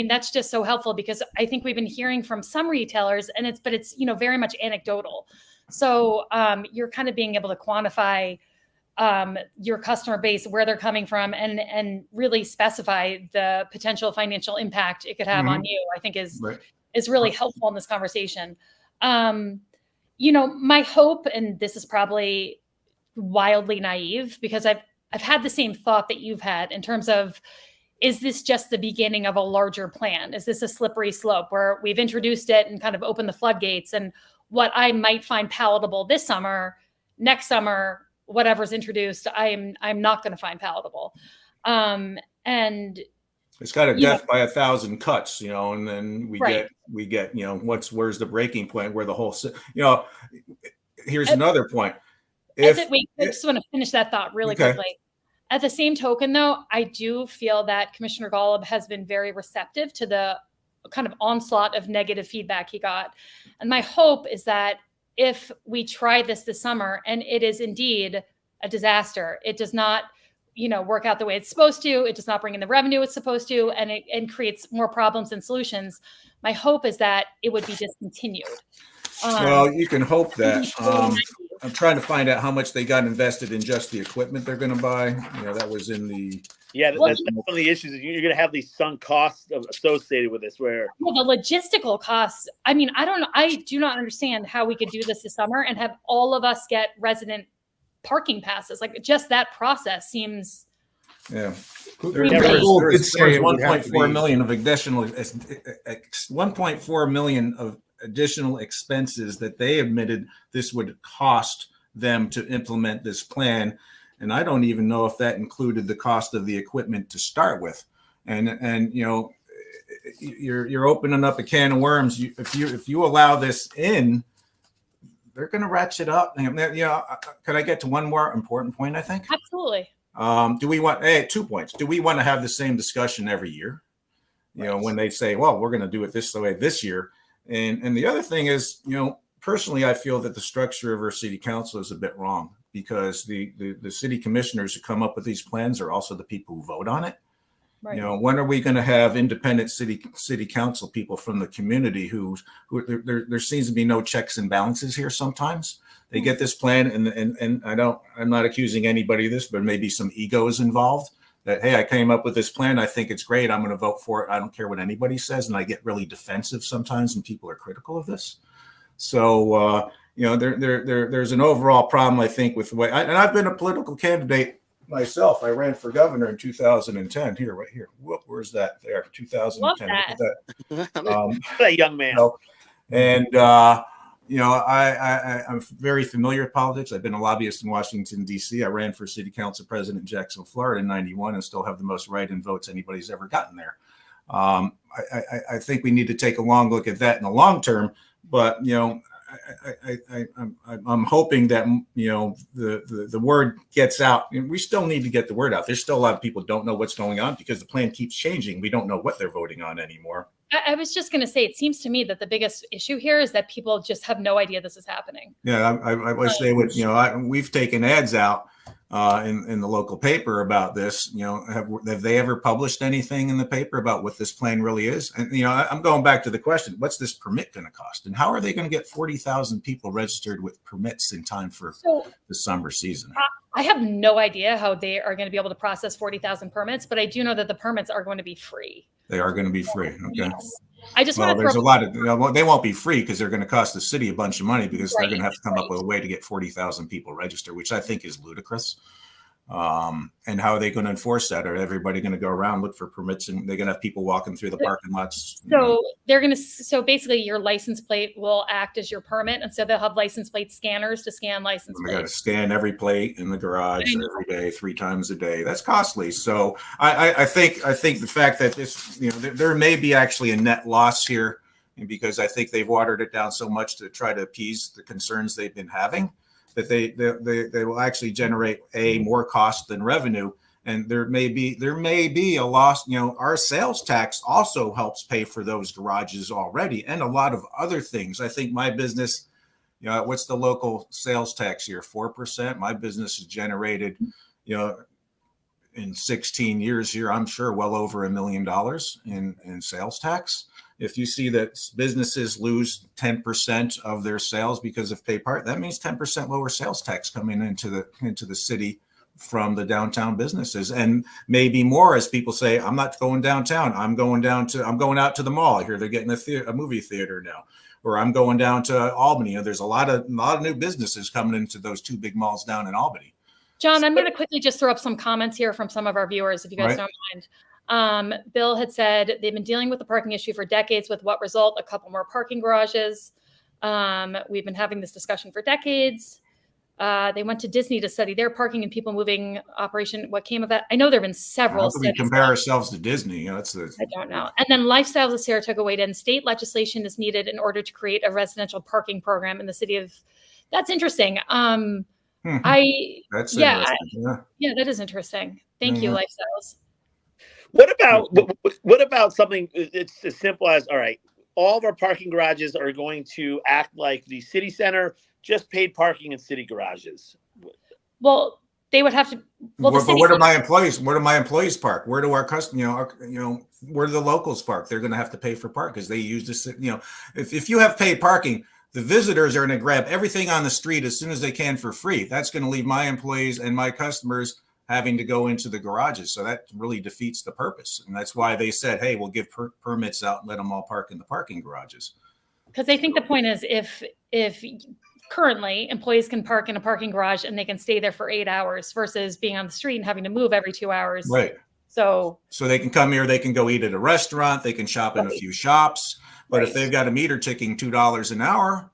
that's just so helpful, because I think we've been hearing from some retailers, and it's very much anecdotal. So you're kind of being able to quantify your customer base, where they're coming from, and really specify the potential financial impact it could have on you, I think is really helpful in this conversation. My hope, and this is probably wildly naive, because I've had the same thought that you've had in terms of, is this just the beginning of a larger plan? Is this a slippery slope where we've introduced it and kind of opened the floodgates, and what I might find palatable this summer, next summer, whatever's introduced, I'm not going to find palatable. And it's got a death by 1,000 cuts, and then we get, where's the breaking point where the whole, here's another point. I just want to finish that thought really quickly. At the same token, though, I do feel that Commissioner Golub has been very receptive to the kind of onslaught of negative feedback he got. And my hope is that if we try this summer and it is indeed a disaster, it does not, work out the way it's supposed to, it does not bring in the revenue it's supposed to, and creates more problems than solutions. My hope is that it would be discontinued. Well, you can hope that. I'm trying to find out how much they got invested in just the equipment they're going to buy. That was in the. Yeah, that's one of the issues. Is you're going to have these sunk costs associated with this. Where the logistical costs. I mean, I don't know. I do not understand how we could do this summer and have all of us get resident parking passes. Just that process seems. Yeah. There's 1.4 million of additional 1.4 million of additional expenses that they admitted this would cost them to implement this plan. And I don't even know if that included the cost of the equipment to start with. And you're opening up a can of worms. If you allow this in, they're going to ratchet up. Can I get to one more important point, I think? Absolutely. Do we want 2 points? Do we want to have the same discussion every year? When they say, well, we're going to do it this way this year. And the other thing is, personally, I feel that the structure of our city council is a bit wrong, because the city commissioners who come up with these plans are also the people who vote on it. Right. When are we going to have independent city council people from the community who there seems to be no checks and balances here sometimes. They get this plan and I'm not accusing anybody of this, but maybe some ego is involved. That, hey, I came up with this plan. I think it's great. I'm going to vote for it. I don't care what anybody says. And I get really defensive sometimes when people are critical of this. So, there's an overall problem, I think, with the way, and I've been a political candidate myself. I ran for governor in 2010. Right here. Whoop, where's that? There, 2010. Love that. That young man. I'm very familiar with politics. I've been a lobbyist in Washington, D.C. I ran for city council president in Jacksonville, Florida in 91 and still have the most write-in votes anybody's ever gotten there. I think we need to take a long look at that in the long term. But, I'm hoping that, the word gets out. We still need to get the word out. There's still a lot of people who don't know what's going on because the plan keeps changing. We don't know what they're voting on anymore. I was just going to say, it seems to me that the biggest issue here is that people just have no idea this is happening. Yeah, I wish they would. We've taken ads out in the local paper about this. Have they ever published anything in the paper about what this plan really is? And I'm going back to the question: what's this permit going to cost, and how are they going to get 40,000 people registered with permits in time for the summer season? I have no idea how they are going to be able to process 40,000 permits, but I do know that the permits are going to be free. They are going to be free. Okay. Yes. I just want to there's a lot of they won't be free because they're going to cost the city a bunch of money because they're going to have to come up with a way to get 40,000 people registered, which I think is ludicrous. And how are they going to enforce that? Are everybody going to go around, look for permits, and they're going to have people walking through the parking lots? So so basically your license plate will act as your permit. And so they'll have license plate scanners to scan license plates. They got to scan every plate in the garage every day, 3 times a day. That's costly. So I think the fact that this, there may be actually a net loss here, and because I think they've watered it down so much to try to appease the concerns they've been having, that they will actually generate more cost than revenue, and there may be a loss. Our sales tax also helps pay for those garages already, and a lot of other things. I think my business, what's the local sales tax here? 4%. My business has generated, in 16 years here, I'm sure well over $1 million in sales tax. If you see that businesses lose 10% of their sales because of pay part, that means 10% lower sales tax coming into the city from the downtown businesses, and maybe more as people say, I'm not going downtown. I'm going out to the mall. Here they're getting a movie theater now, or I'm going down to Albany. There's a lot of new businesses coming into those 2 big malls down in Albany. John, I'm going to quickly just throw up some comments here from some of our viewers, if you guys don't mind. Bill had said they've been dealing with the parking issue for decades, with what result? A couple more parking garages. We've been having this discussion for decades. They went to Disney to study their parking and people moving operation. What came of that? I know there have been several. How can we compare ourselves to Disney? I don't know. And then Lifestyles of Saratoga weighed in. State legislation is needed in order to create a residential parking program in the city of. That's interesting. That is interesting. Thank you, Lifestyles. What about something? It's as simple as, all right, all of our parking garages are going to act like the city center, just paid parking in city garages. Well, they would have to. Well, but where do my employees? Where do my employees park? Where do our customers? Where do the locals park? They're going to have to pay for park because they use this. If you have paid parking, the visitors are going to grab everything on the street as soon as they can for free. That's going to leave my employees and my customers having to go into the garages. So that really defeats the purpose. And that's why they said, hey, we'll give permits out and let them all park in the parking garages. Because I think the point is if currently employees can park in a parking garage and they can stay there for 8 hours versus being on the street and having to move every 2 hours. Right. So they can come here, they can go eat at a restaurant, they can shop in a few shops. But if they've got a meter ticking $2 an hour,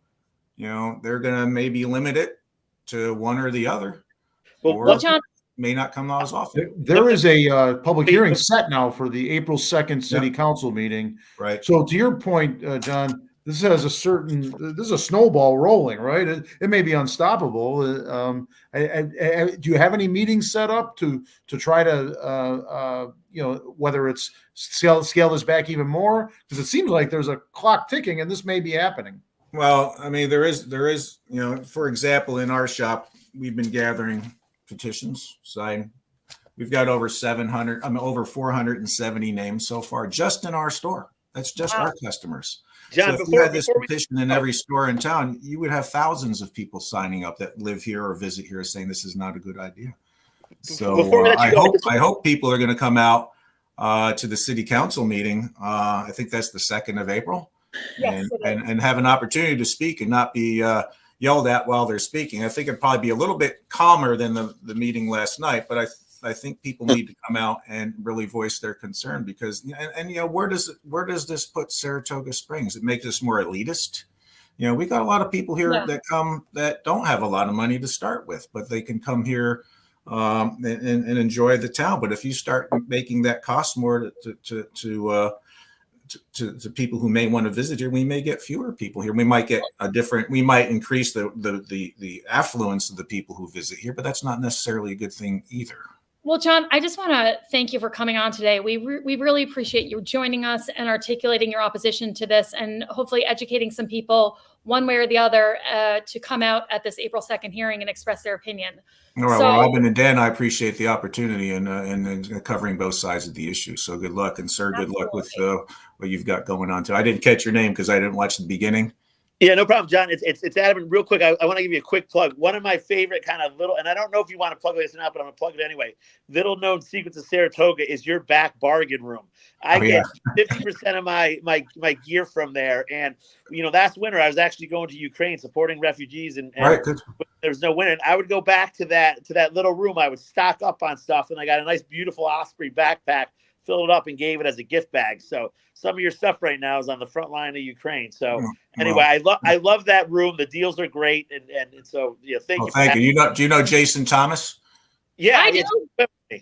they're going to maybe limit it to one or the other. Well, John, may not come out as often. There is a public hearing set now for the April 2nd city council meeting. Right. So to your point, John, this is a snowball rolling, right? It may be unstoppable. Do you have any meetings set up to try to, whether it's scale this back even more? Because it seems like there's a clock ticking and this may be happening. Well, I mean, there is, for example, in our shop, we've been gathering petitions signed. We've got over 470 names so far just in our store. That's just our customers. John, so if you had this petition in every store in town, you would have thousands of people signing up that live here or visit here saying this is not a good idea. So I hope people are going to come out to the city council meeting. I think that's the 2nd of April. Yes, and have an opportunity to speak and not be yelled at while they're speaking. I think it'd probably be a little bit calmer than the meeting last night, but I think people need to come out and really voice their concern because where does this put Saratoga Springs? It makes us more elitist. We got a lot of people here that come that don't have a lot of money to start with, but they can come here and enjoy the town. But if you start making that cost more to people who may want to visit here, we may get fewer people here. We might get we might increase the affluence of the people who visit here, but that's not necessarily a good thing either. Well, John, I just want to thank you for coming on today. We really appreciate you joining us and articulating your opposition to this, and hopefully educating some people one way or the other to come out at this April 2nd hearing and express their opinion. All right. So, Well, Robin and Dan, I appreciate the opportunity and covering both sides of the issue. So good luck, and sir, good luck with what you've got going on too. I didn't catch your name because I didn't watch the beginning. Yeah, no problem, John. It's Adam. And real quick, I want to give you a quick plug. One of my favorite kind of little, and I don't know if you want to plug this or not, but I'm going to plug it anyway. Little known secrets of Saratoga is your back bargain room. I get 50% of my gear from there. And, last winter I was actually going to Ukraine supporting refugees, and All right, good. there was no winter. And I would go back to that little room. I would stock up on stuff, and I got a nice, beautiful Osprey backpack, filled it up, and gave it as a gift bag. So some of your stuff right now is on the front line of Ukraine. So anyway, I love that room. The deals are great, and so thank you. Thank you. Do you know Jason Thomas? Yeah, I do.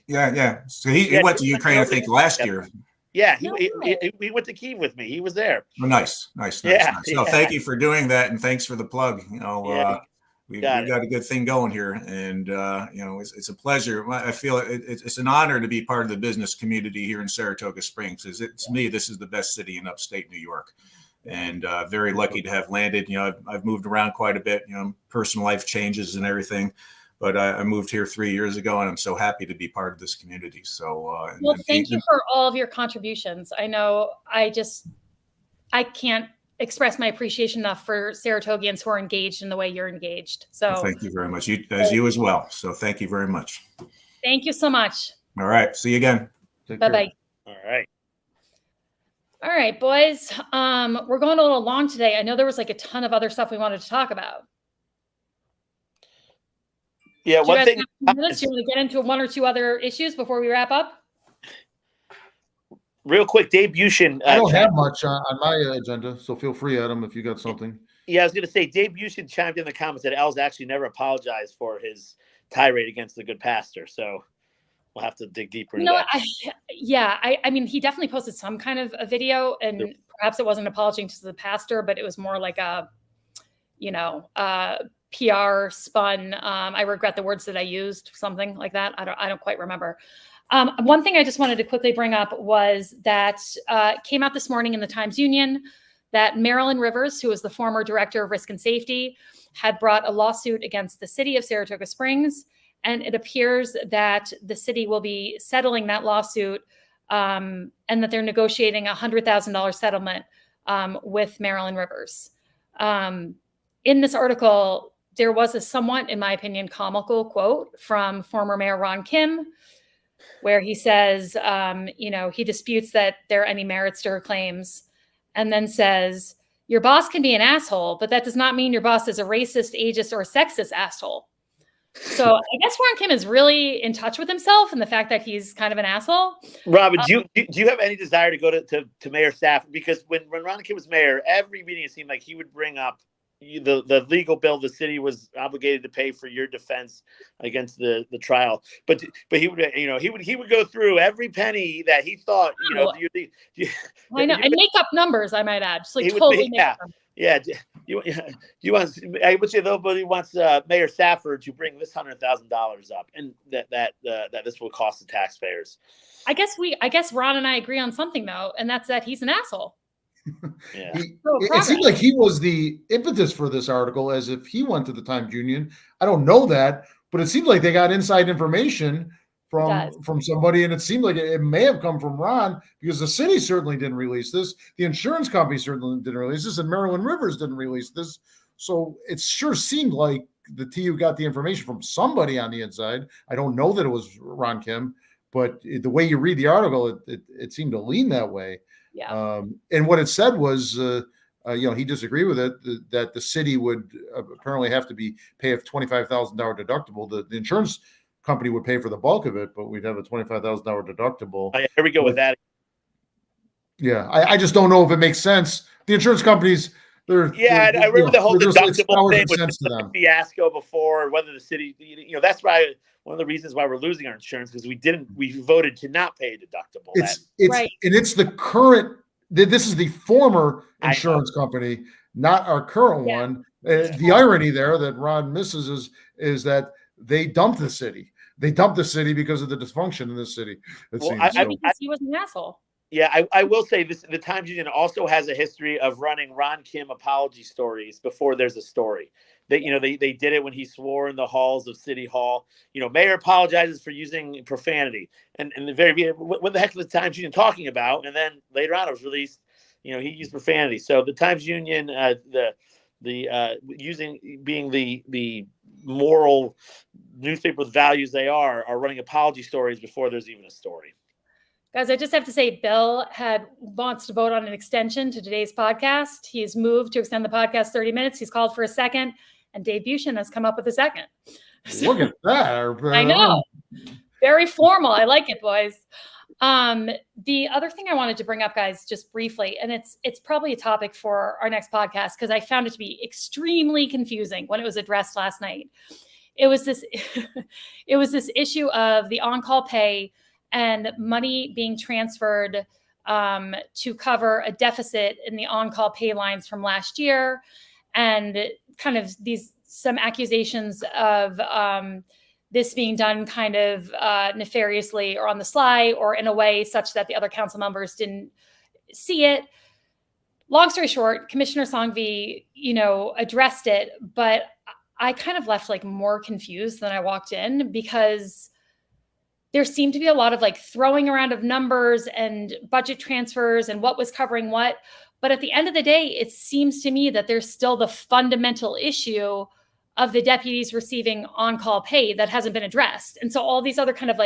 Yeah. So he went to Ukraine, I think, last year. Yeah, he went to Kyiv with me. He was there. Oh, nice. Yeah, So thank you for doing that, and thanks for the plug. We got a good thing going here, and it's a pleasure. I feel it's an honor to be part of the business community here in Saratoga Springs. To me, this is the best city in upstate New York, and very lucky to have landed. I've moved around quite a bit. Personal life changes and everything, but I moved here 3 years ago, and I'm so happy to be part of this community. So, thank you for all of your contributions. I know I can't express my appreciation enough for Saratogians who are engaged in the way you're engaged. So thank you very much. You as well. So thank you very much. Thank you so much. All right. See you again. Bye-bye. All right. All right, boys. We're going a little long today. I know there was a ton of other stuff we wanted to talk about. Yeah, one thing. Do you want to get into one or two other issues before we wrap up? Real quick, Dave Bushin. I don't have much on my agenda, so feel free, Adam, if you got something. Yeah, I was going to say, Dave Bushin chimed in the comments that Al's actually never apologized for his tirade against the good pastor. So we'll have to dig deeper into that. I mean, he definitely posted some kind of a video, and perhaps it wasn't apologizing to the pastor, but it was more like a, PR spun. I regret the words that I used, something like that. I don't quite remember. One thing I just wanted to quickly bring up was that came out this morning in the Times-Union that Marilyn Rivers, who was the former director of risk and safety, had brought a lawsuit against the city of Saratoga Springs. And it appears that the city will be settling that lawsuit and that they're negotiating a $100,000 settlement with Marilyn Rivers. In this article, there was a somewhat, in my opinion, comical quote from former Mayor Ron Kim, where he says, he disputes that there are any merits to her claims, and then says, your boss can be an asshole, but that does not mean your boss is a racist, ageist, or sexist asshole. So I guess Ron Kim is really in touch with himself and the fact that he's kind of an asshole. Robin, do you have any desire to go to Mayor Stafford? Because when Ron Kim was mayor, every meeting it seemed like he would bring up the legal bill the city was obligated to pay for your defense against the trial, but he would go through every penny that he thought I know, and make up numbers, I might add, just totally make up numbers. Yeah, you want? I would say nobody wants Mayor Stafford to bring this $100,000 up, and that this will cost the taxpayers. I guess Ron and I agree on something though, and that's that he's an asshole. Yeah. It seemed like he was the impetus for this article, as if he went to the Times-Union. I don't know that, but it seemed like they got inside information from somebody, and it seemed like it may have come from Ron, because the city certainly didn't release this, the insurance company certainly didn't release this, and Marilyn Rivers didn't release this. So it sure seemed like the TU got the information from somebody on the inside. I don't know that it was Ron Kim, but the way you read the article, it seemed to lean that way. Yeah. And what it said was, he disagreed with it, that the city would apparently have to pay a $25,000 deductible. The insurance company would pay for the bulk of it, but we'd have a $25,000 deductible. Here we go with that. Yeah. I just don't know if it makes sense. The insurance companies, I remember the whole deductible thing with the fiasco before, whether the city, that's why one of the reasons why we're losing our insurance, because we voted to not pay a deductible. It's right. And it's the current, this is the former insurance company, not our current one. The irony there that Ron misses is that they dumped the city. they dumped the city because of the dysfunction in the city. It Well, seems. Maybe because he was an asshole. Yeah, I will say this: the Times Union also has a history of running Ron Kim apology stories before there's a story. They did it when he swore in the halls of City Hall. Mayor apologizes for using profanity, and the very what the heck is the Times Union talking about? And then later on, it was released. He used profanity. So the Times Union, being the moral newspaper with values they are running apology stories before there's even a story. Guys, I just have to say, Bill wants to vote on an extension to today's podcast. He's moved to extend the podcast 30 minutes. He's called for a second, and Dave Bushin has come up with a second. Look at that. I know. Very formal. I like it, boys. The other thing I wanted to bring up, guys, just briefly, and it's probably a topic for our next podcast because I found it to be extremely confusing when it was addressed last night. It was this issue of the on-call pay and money being transferred to cover a deficit in the on-call pay lines from last year, and kind of some accusations of this being done kind of nefariously or on the sly or in a way such that the other council members didn't see it. Long story short, Commissioner Songvi, addressed it, but I kind of left more confused than I walked in because there seemed to be a lot of throwing around of numbers and budget transfers and what was covering what. But at the end of the day, it seems to me that there's still the fundamental issue of the deputies receiving on-call pay that hasn't been addressed. And so all these other kind of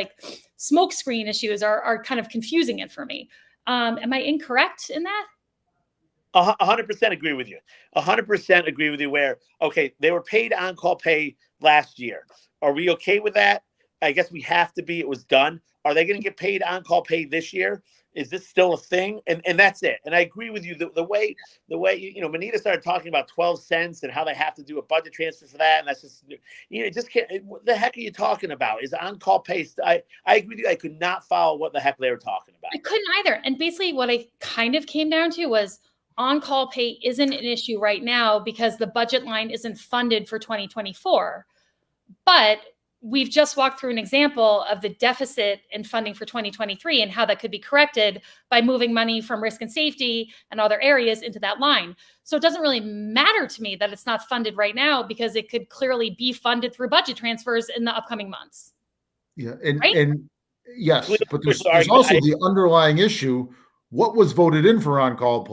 smokescreen issues are kind of confusing it for me. Am I incorrect in that? 100% agree with you. 100% agree with you where, okay, they were paid on-call pay last year. Are we okay with that? I guess we have to be. It was done. Are they going to get paid on-call pay this year? Is this still a thing? And that's it. And I agree with you. The way Manita started talking about 12 cents and how they have to do a budget transfer for that, and that's just just can't. What the heck are you talking about? Is on-call pay? I agree with you. I could not follow what the heck they were talking about. I couldn't either. And basically, what I kind of came down to was on-call pay isn't an issue right now because the budget line isn't funded for 2024, but we've just walked through an example of the deficit in funding for 2023 and how that could be corrected by moving money from risk and safety and other areas into that line. So it doesn't really matter to me that it's not funded right now because it could clearly be funded through budget transfers in the upcoming months. Yeah. Right? And yes, but there's also the underlying issue. What was voted in for on-call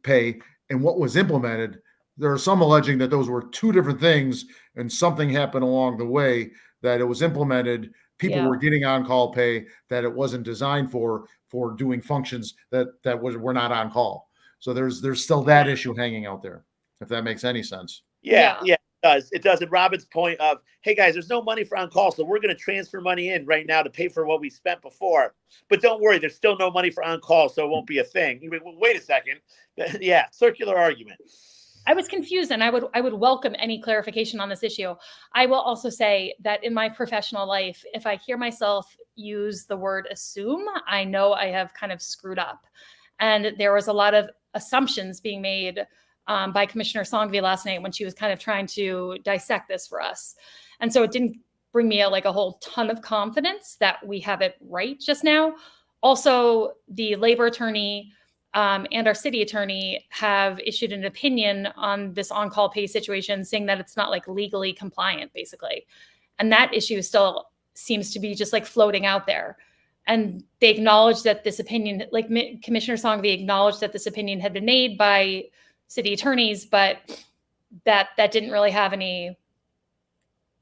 pay and what was implemented? There are some alleging that those were two different things and something happened along the way that it was implemented. People were getting on-call pay that it wasn't designed for doing functions that were not on call. So there's still that issue hanging out there, if that makes any sense. Yeah, it does. It does. And Robin's point of, hey guys, there's no money for on-call, so we're going to transfer money in right now to pay for what we spent before. But don't worry, there's still no money for on-call, so it won't be a thing. Wait a second. Yeah, circular argument. I was confused, and I would welcome any clarification on this issue. I will also say that in my professional life, if I hear myself use the word assume, I know I have kind of screwed up. And there was a lot of assumptions being made by Commissioner Songvi last night when she was kind of trying to dissect this for us. And so it didn't bring me a whole ton of confidence that we have it right just now. Also, the labor attorney and our city attorney have issued an opinion on this on-call pay situation, saying that it's not legally compliant, basically. And that issue still seems to be just floating out there. And they acknowledged that this opinion, Commissioner Songvi acknowledged that this opinion had been made by city attorneys, but that didn't really have any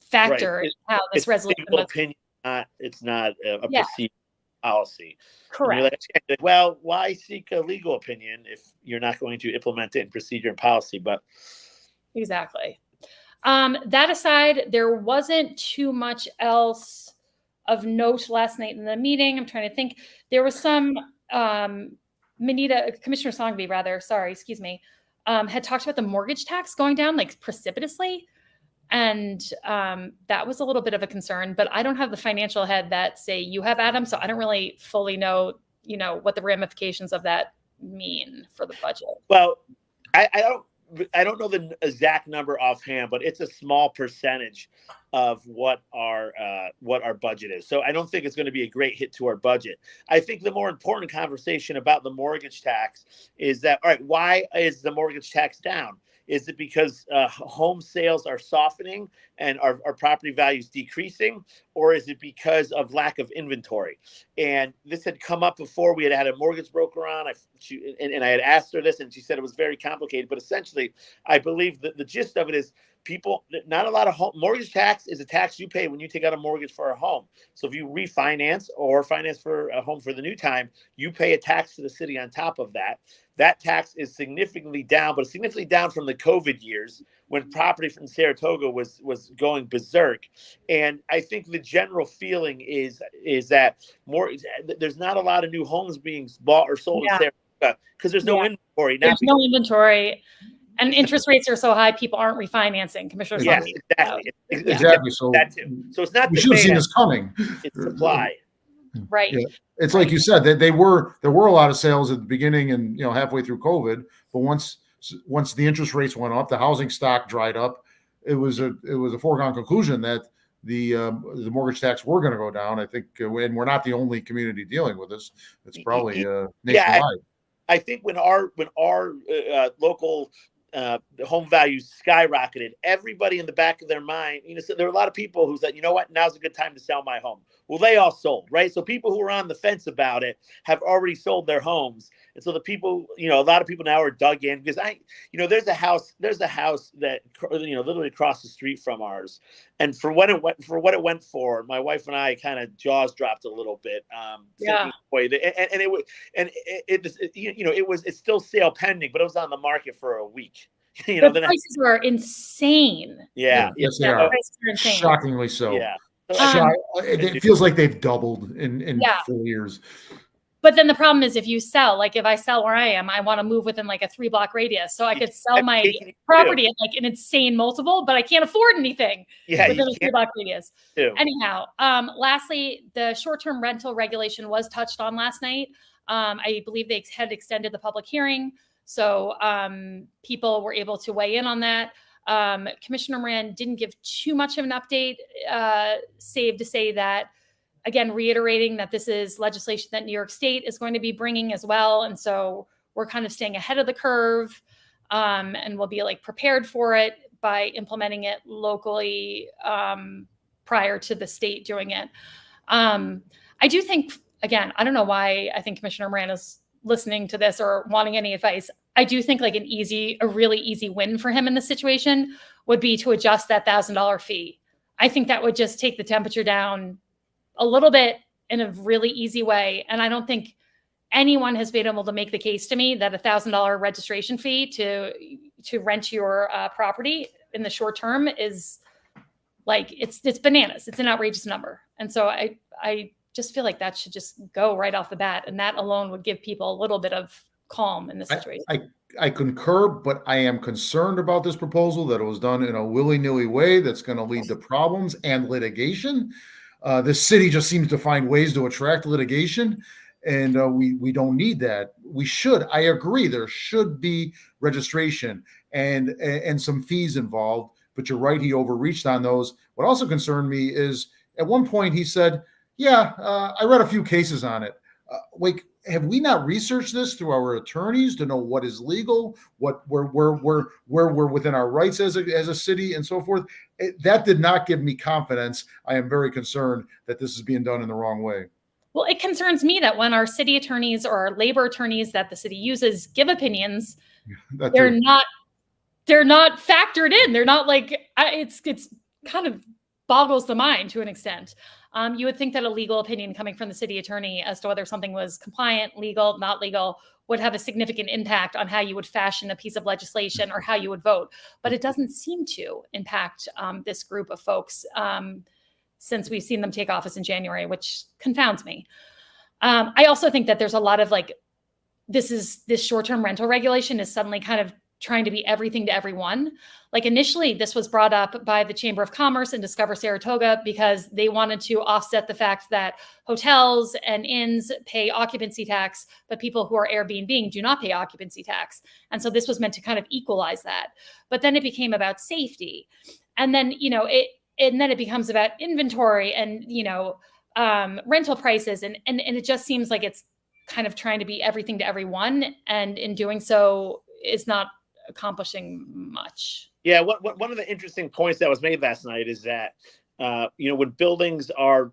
factor in how this resolution was. Opinion, it's not a procedure. Policy. Correct. Well, why seek a legal opinion if you're not going to implement it in procedure and policy? But exactly. That aside, there wasn't too much else of note last night in the meeting. I'm trying to think. There was some Commissioner Songvi, had talked about the mortgage tax going down precipitously. And that was a little bit of a concern, but I don't have the financial head that say you have, Adam. So I don't really fully know, what the ramifications of that mean for the budget. Well, I don't I don't know the exact number offhand, but it's a small percentage of what our budget is. So I don't think it's going to be a great hit to our budget. I think the more important conversation about the mortgage tax is that, all right, why is the mortgage tax down? Is it because home sales are softening and our property values decreasing, or is it because of lack of inventory? And this had come up before. We had a mortgage broker on, and I had asked her this, and she said it was very complicated. But essentially, I believe that the gist of it is not a lot of mortgage tax is a tax you pay when you take out a mortgage for a home. So if you refinance or finance for a home for the new time, you pay a tax to the city on top of that. That tax is significantly down, but significantly down from the COVID years when property from Saratoga was going berserk. And I think the general feeling is that there's not a lot of new homes being bought or sold in Saratoga because there's no inventory. There's no inventory. And interest rates are so high, people aren't refinancing. Commissioner. Yes, exactly. Exactly. So that too. So it's not we should have seen this coming. It's supply. Right. Yeah. It's like you said that there were a lot of sales at the beginning and halfway through COVID, but once the interest rates went up, the housing stock dried up. It was a foregone conclusion that the mortgage tax were going to go down. I think, and we're not the only community dealing with this. It's probably nationwide. I think when our local home values skyrocketed, everybody in the back of their mind, so there were a lot of people who said, you know what, now's a good time to sell my home. Well, they all sold, right? So people who were on the fence about it have already sold their homes. And so the people, a lot of people now are dug in because there's a house that, literally across the street from ours. And for what it went for, my wife and I kind of jaws dropped a little bit. It's still sale pending, but it was on the market for a week. The prices are insane. Yeah. Yes, they are. Prices are insane. Shockingly so. Yeah. It feels like they've doubled in 4 years. But then the problem is if you sell, like if I sell where I am, I want to move within like a 3-block radius. So I could sell my property at like an insane multiple, but I can't afford anything within a 3-block radius. Anyhow, lastly, the short-term rental regulation was touched on last night. I believe they had extended the public hearing. So people were able to weigh in on that. Commissioner Moran didn't give too much of an update, save to say that, again, reiterating that this is legislation that New York State is going to be bringing as well. And so we're kind of staying ahead of the curve, and we'll be like prepared for it by implementing it locally prior to the state doing it. I do think, again, I don't know why I think Commissioner Moran is listening to this or wanting any advice. I do think like a really easy win for him in this situation would be to adjust that $1,000 fee. I think that would just take the temperature down a little bit in a really easy way. And I don't think anyone has been able to make the case to me that $1,000 registration fee to rent your property in the short term is like, it's bananas. It's an outrageous number. And so I just feel like that should just go right off the bat. And that alone would give people a little bit of calm in this situation. I concur, but I am concerned about this proposal that it was done in a willy-nilly way that's going to lead to problems and litigation. This city just seems to find ways to attract litigation, and we don't need that. I agree, there should be registration and some fees involved, but you're right, he overreached on those. What also concerned me is at one point he said, I read a few cases on it. Have we not researched this through our attorneys to know what is legal, where we're within our rights as a city and so forth? That did not give me confidence. I am very concerned that this is being done in the wrong way. Well, it concerns me that when our city attorneys or our labor attorneys that the city uses give opinions, they're not factored in. They're not like, it's kind of boggles the mind to an extent. You would think that a legal opinion coming from the city attorney as to whether something was compliant, legal, not legal, would have a significant impact on how you would fashion a piece of legislation or how you would vote. But it doesn't seem to impact this group of folks since we've seen them take office in January, which confounds me. I also think that there's a lot of this short-term rental regulation is suddenly kind of trying to be everything to everyone. Like initially, this was brought up by the Chamber of Commerce and Discover Saratoga because they wanted to offset the fact that hotels and inns pay occupancy tax, but people who are Airbnb do not pay occupancy tax. And so this was meant to kind of equalize that. But then it became about safety. And then, and then it becomes about inventory and, rental prices. And it just seems like it's kind of trying to be everything to everyone. And in doing so, is not accomplishing much. Yeah, one of the interesting points that was made last night is that when buildings are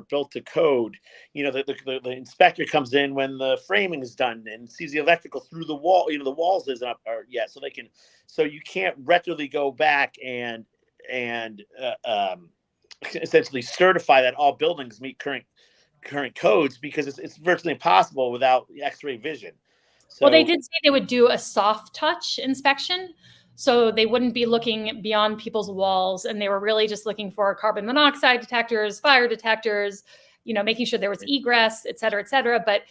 built to code, the inspector comes in when the framing is done and sees the electrical through the wall. The walls isn't up, so you can't retroactively go back and essentially certify that all buildings meet current codes because it's virtually impossible without X-ray vision. So, well, they did say they would do a soft touch inspection. So they wouldn't be looking beyond people's walls. And they were really just looking for carbon monoxide detectors, fire detectors, making sure there was egress, et cetera, et cetera. But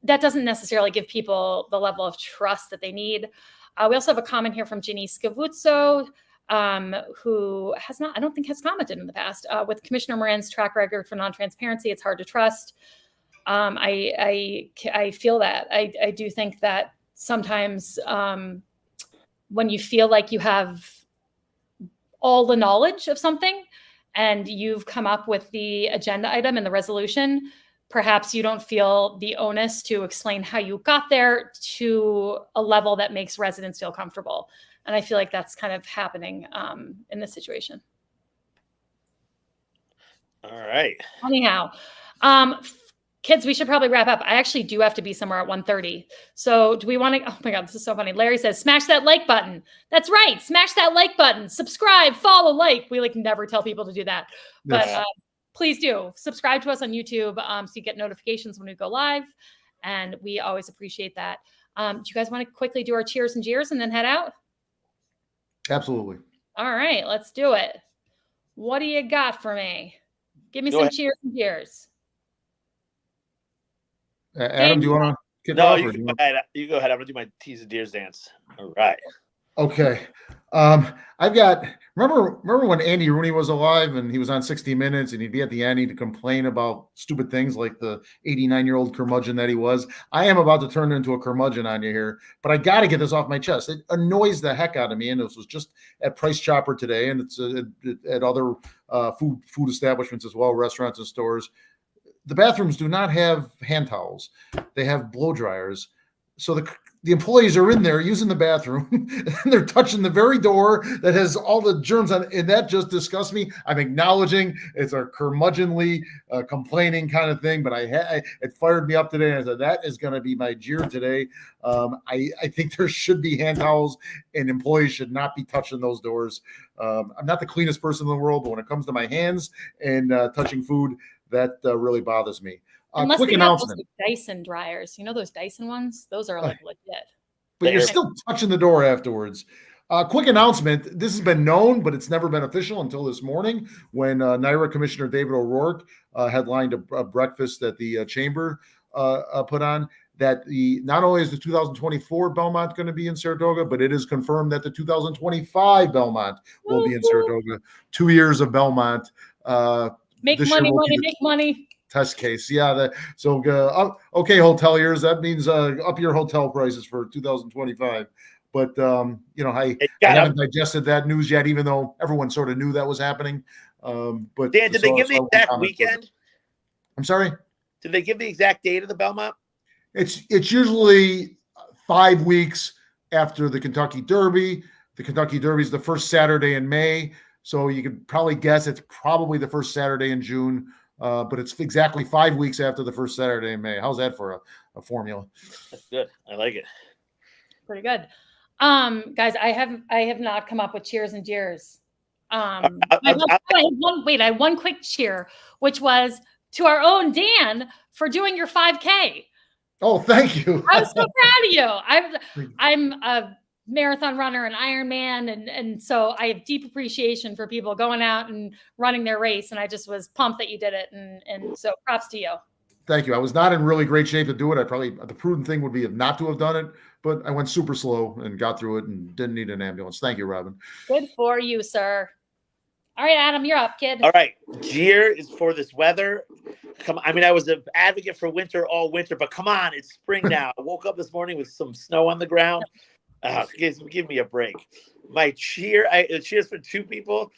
that doesn't necessarily give people the level of trust that they need. We also have a comment here from Ginny Scavuzzo, who I don't think has commented in the past. With Commissioner Moran's track record for non-transparency, it's hard to trust. I feel that. I do think that sometimes when you feel like you have all the knowledge of something and you've come up with the agenda item and the resolution, perhaps you don't feel the onus to explain how you got there to a level that makes residents feel comfortable. And I feel like that's kind of happening in this situation. All right. Anyhow, kids, we should probably wrap up. I actually do have to be somewhere at 1:30. So do we want to, oh my God, this is so funny. Larry says, smash that like button. That's right. Smash that like button, subscribe, follow, like. We never tell people to do that, but please do subscribe to us on YouTube so you get notifications when we go live. And we always appreciate that. Do you guys want to quickly do our cheers and jeers and then head out? Absolutely. All right, let's do it. What do you got for me? Give me some cheers and jeers. Adam, do you want to kick off? off? You go ahead. I'm going to do my tease and deers dance. All right. Okay. I've got, remember when Andy Rooney was alive and he was on 60 Minutes and he'd be at the end, he'd complain about stupid things like the 89-year-old curmudgeon that he was. I am about to turn into a curmudgeon on you here, but I got to get this off my chest. It annoys the heck out of me. And this was just at Price Chopper today. And it's at other food establishments as well, restaurants and stores. The bathrooms do not have hand towels. They have blow dryers. So the employees are in there using the bathroom and they're touching the very door that has all the germs on it. And that just disgusts me. I'm acknowledging it's a curmudgeonly complaining kind of thing, but it fired me up today. And I said, that is going to be my jeer today. I think there should be hand towels and employees should not be touching those doors. I'm not the cleanest person in the world, but when it comes to my hands and touching food, that really bothers me. Unless quick they announcement. have those Dyson dryers. You know those Dyson ones? Those are legit. But you're still touching the door afterwards. Quick announcement. This has been known, but it's never been official until this morning when NYRA Commissioner David O'Rourke headlined a breakfast that the chamber put on. That not only is the 2024 Belmont going to be in Saratoga, but it is confirmed that the 2025 Belmont will be in Saratoga. 2 years of Belmont. Make money. Test case. Yeah. Okay, hoteliers, that means up your hotel prices for 2025. But, I haven't digested that news yet, even though everyone sort of knew that was happening. But Dan, did they give the exact weekend? I'm sorry? Did they give the exact date of the Belmont? It's usually 5 weeks after the Kentucky Derby. The Kentucky Derby is the first Saturday in May. So you could probably guess it's probably the first Saturday in June. But it's exactly 5 weeks after the first Saturday in May. How's that for a formula? That's good. I like it. Pretty good. Guys, I have not come up with cheers and jeers. I have one quick cheer, which was to our own Dan for doing your 5K. Oh, thank you. I'm so proud of you. I'm a marathon runner and Ironman, and so I have deep appreciation for people going out and running their race, and I just was pumped that you did it, and so props to you. Thank you. I was not in really great shape to do it. The prudent thing would be not to have done it, but I went super slow and got through it and didn't need an ambulance. Thank you, Robin. Good for you, sir. All right, Adam, you're up, kid. All right. Jeer is for this weather. I mean, I was an advocate for winter all winter, but come on, it's spring now. I woke up this morning with some snow on the ground. Give me a break. My cheers for two people.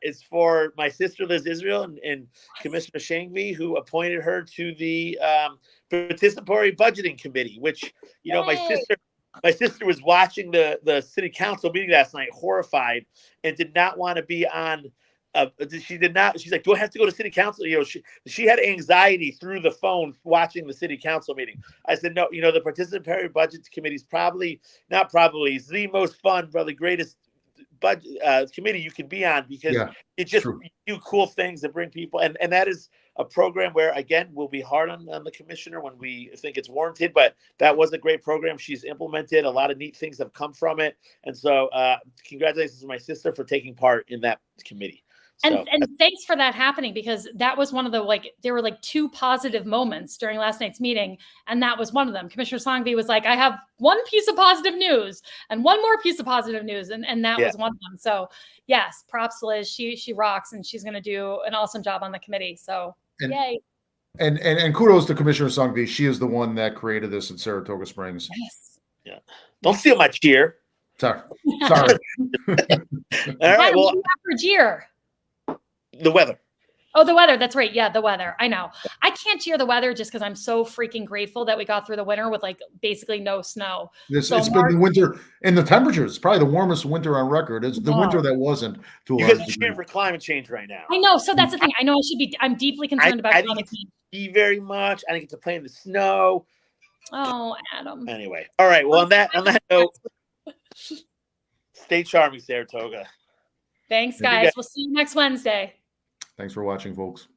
Is for my sister Liz Israel and Commissioner Shangvi, who appointed her to the participatory budgeting committee. Which my sister was watching the city council meeting last night, horrified, and did not want to be on. She did not. She's like, "Do I have to go to city council?" She had anxiety through the phone watching the city council meeting. I said, "No, the participatory budget committee is is the most fun, probably greatest budget committee you can be on because it just do cool things that bring people and that is a program where again we'll be hard on the commissioner when we think it's warranted, but that was a great program she's implemented. A lot of neat things have come from it, and so congratulations to my sister for taking part in that committee. And thanks for that happening, because that was one of the, there were two positive moments during last night's meeting. And that was one of them. Commissioner Songvi was like, I have one piece of positive news and one more piece of positive news. And that was one of them. So yes, props to Liz. She rocks, and she's going to do an awesome job on the committee. So yay. And kudos to Commissioner Songvi. She is the one that created this in Saratoga Springs. Yes. Yeah. Don't steal my cheer. Sorry. All right. Well, for cheer. The weather. Oh, the weather. That's right. Yeah, the weather. I know. I can't cheer the weather just because I'm so freaking grateful that we got through the winter with basically no snow. It's been the winter, and the temperatures. It's probably the warmest winter on record. It's the winter that wasn't too You guys are cheering for climate change right now. I know. So that's the thing. I know I'm deeply concerned about climate change. Very much. I didn't get to play in the snow. Oh, Adam. Anyway. All right. Well, on that note, stay charming, Saratoga. Thanks, guys. We'll see you next Wednesday. Thanks for watching, folks.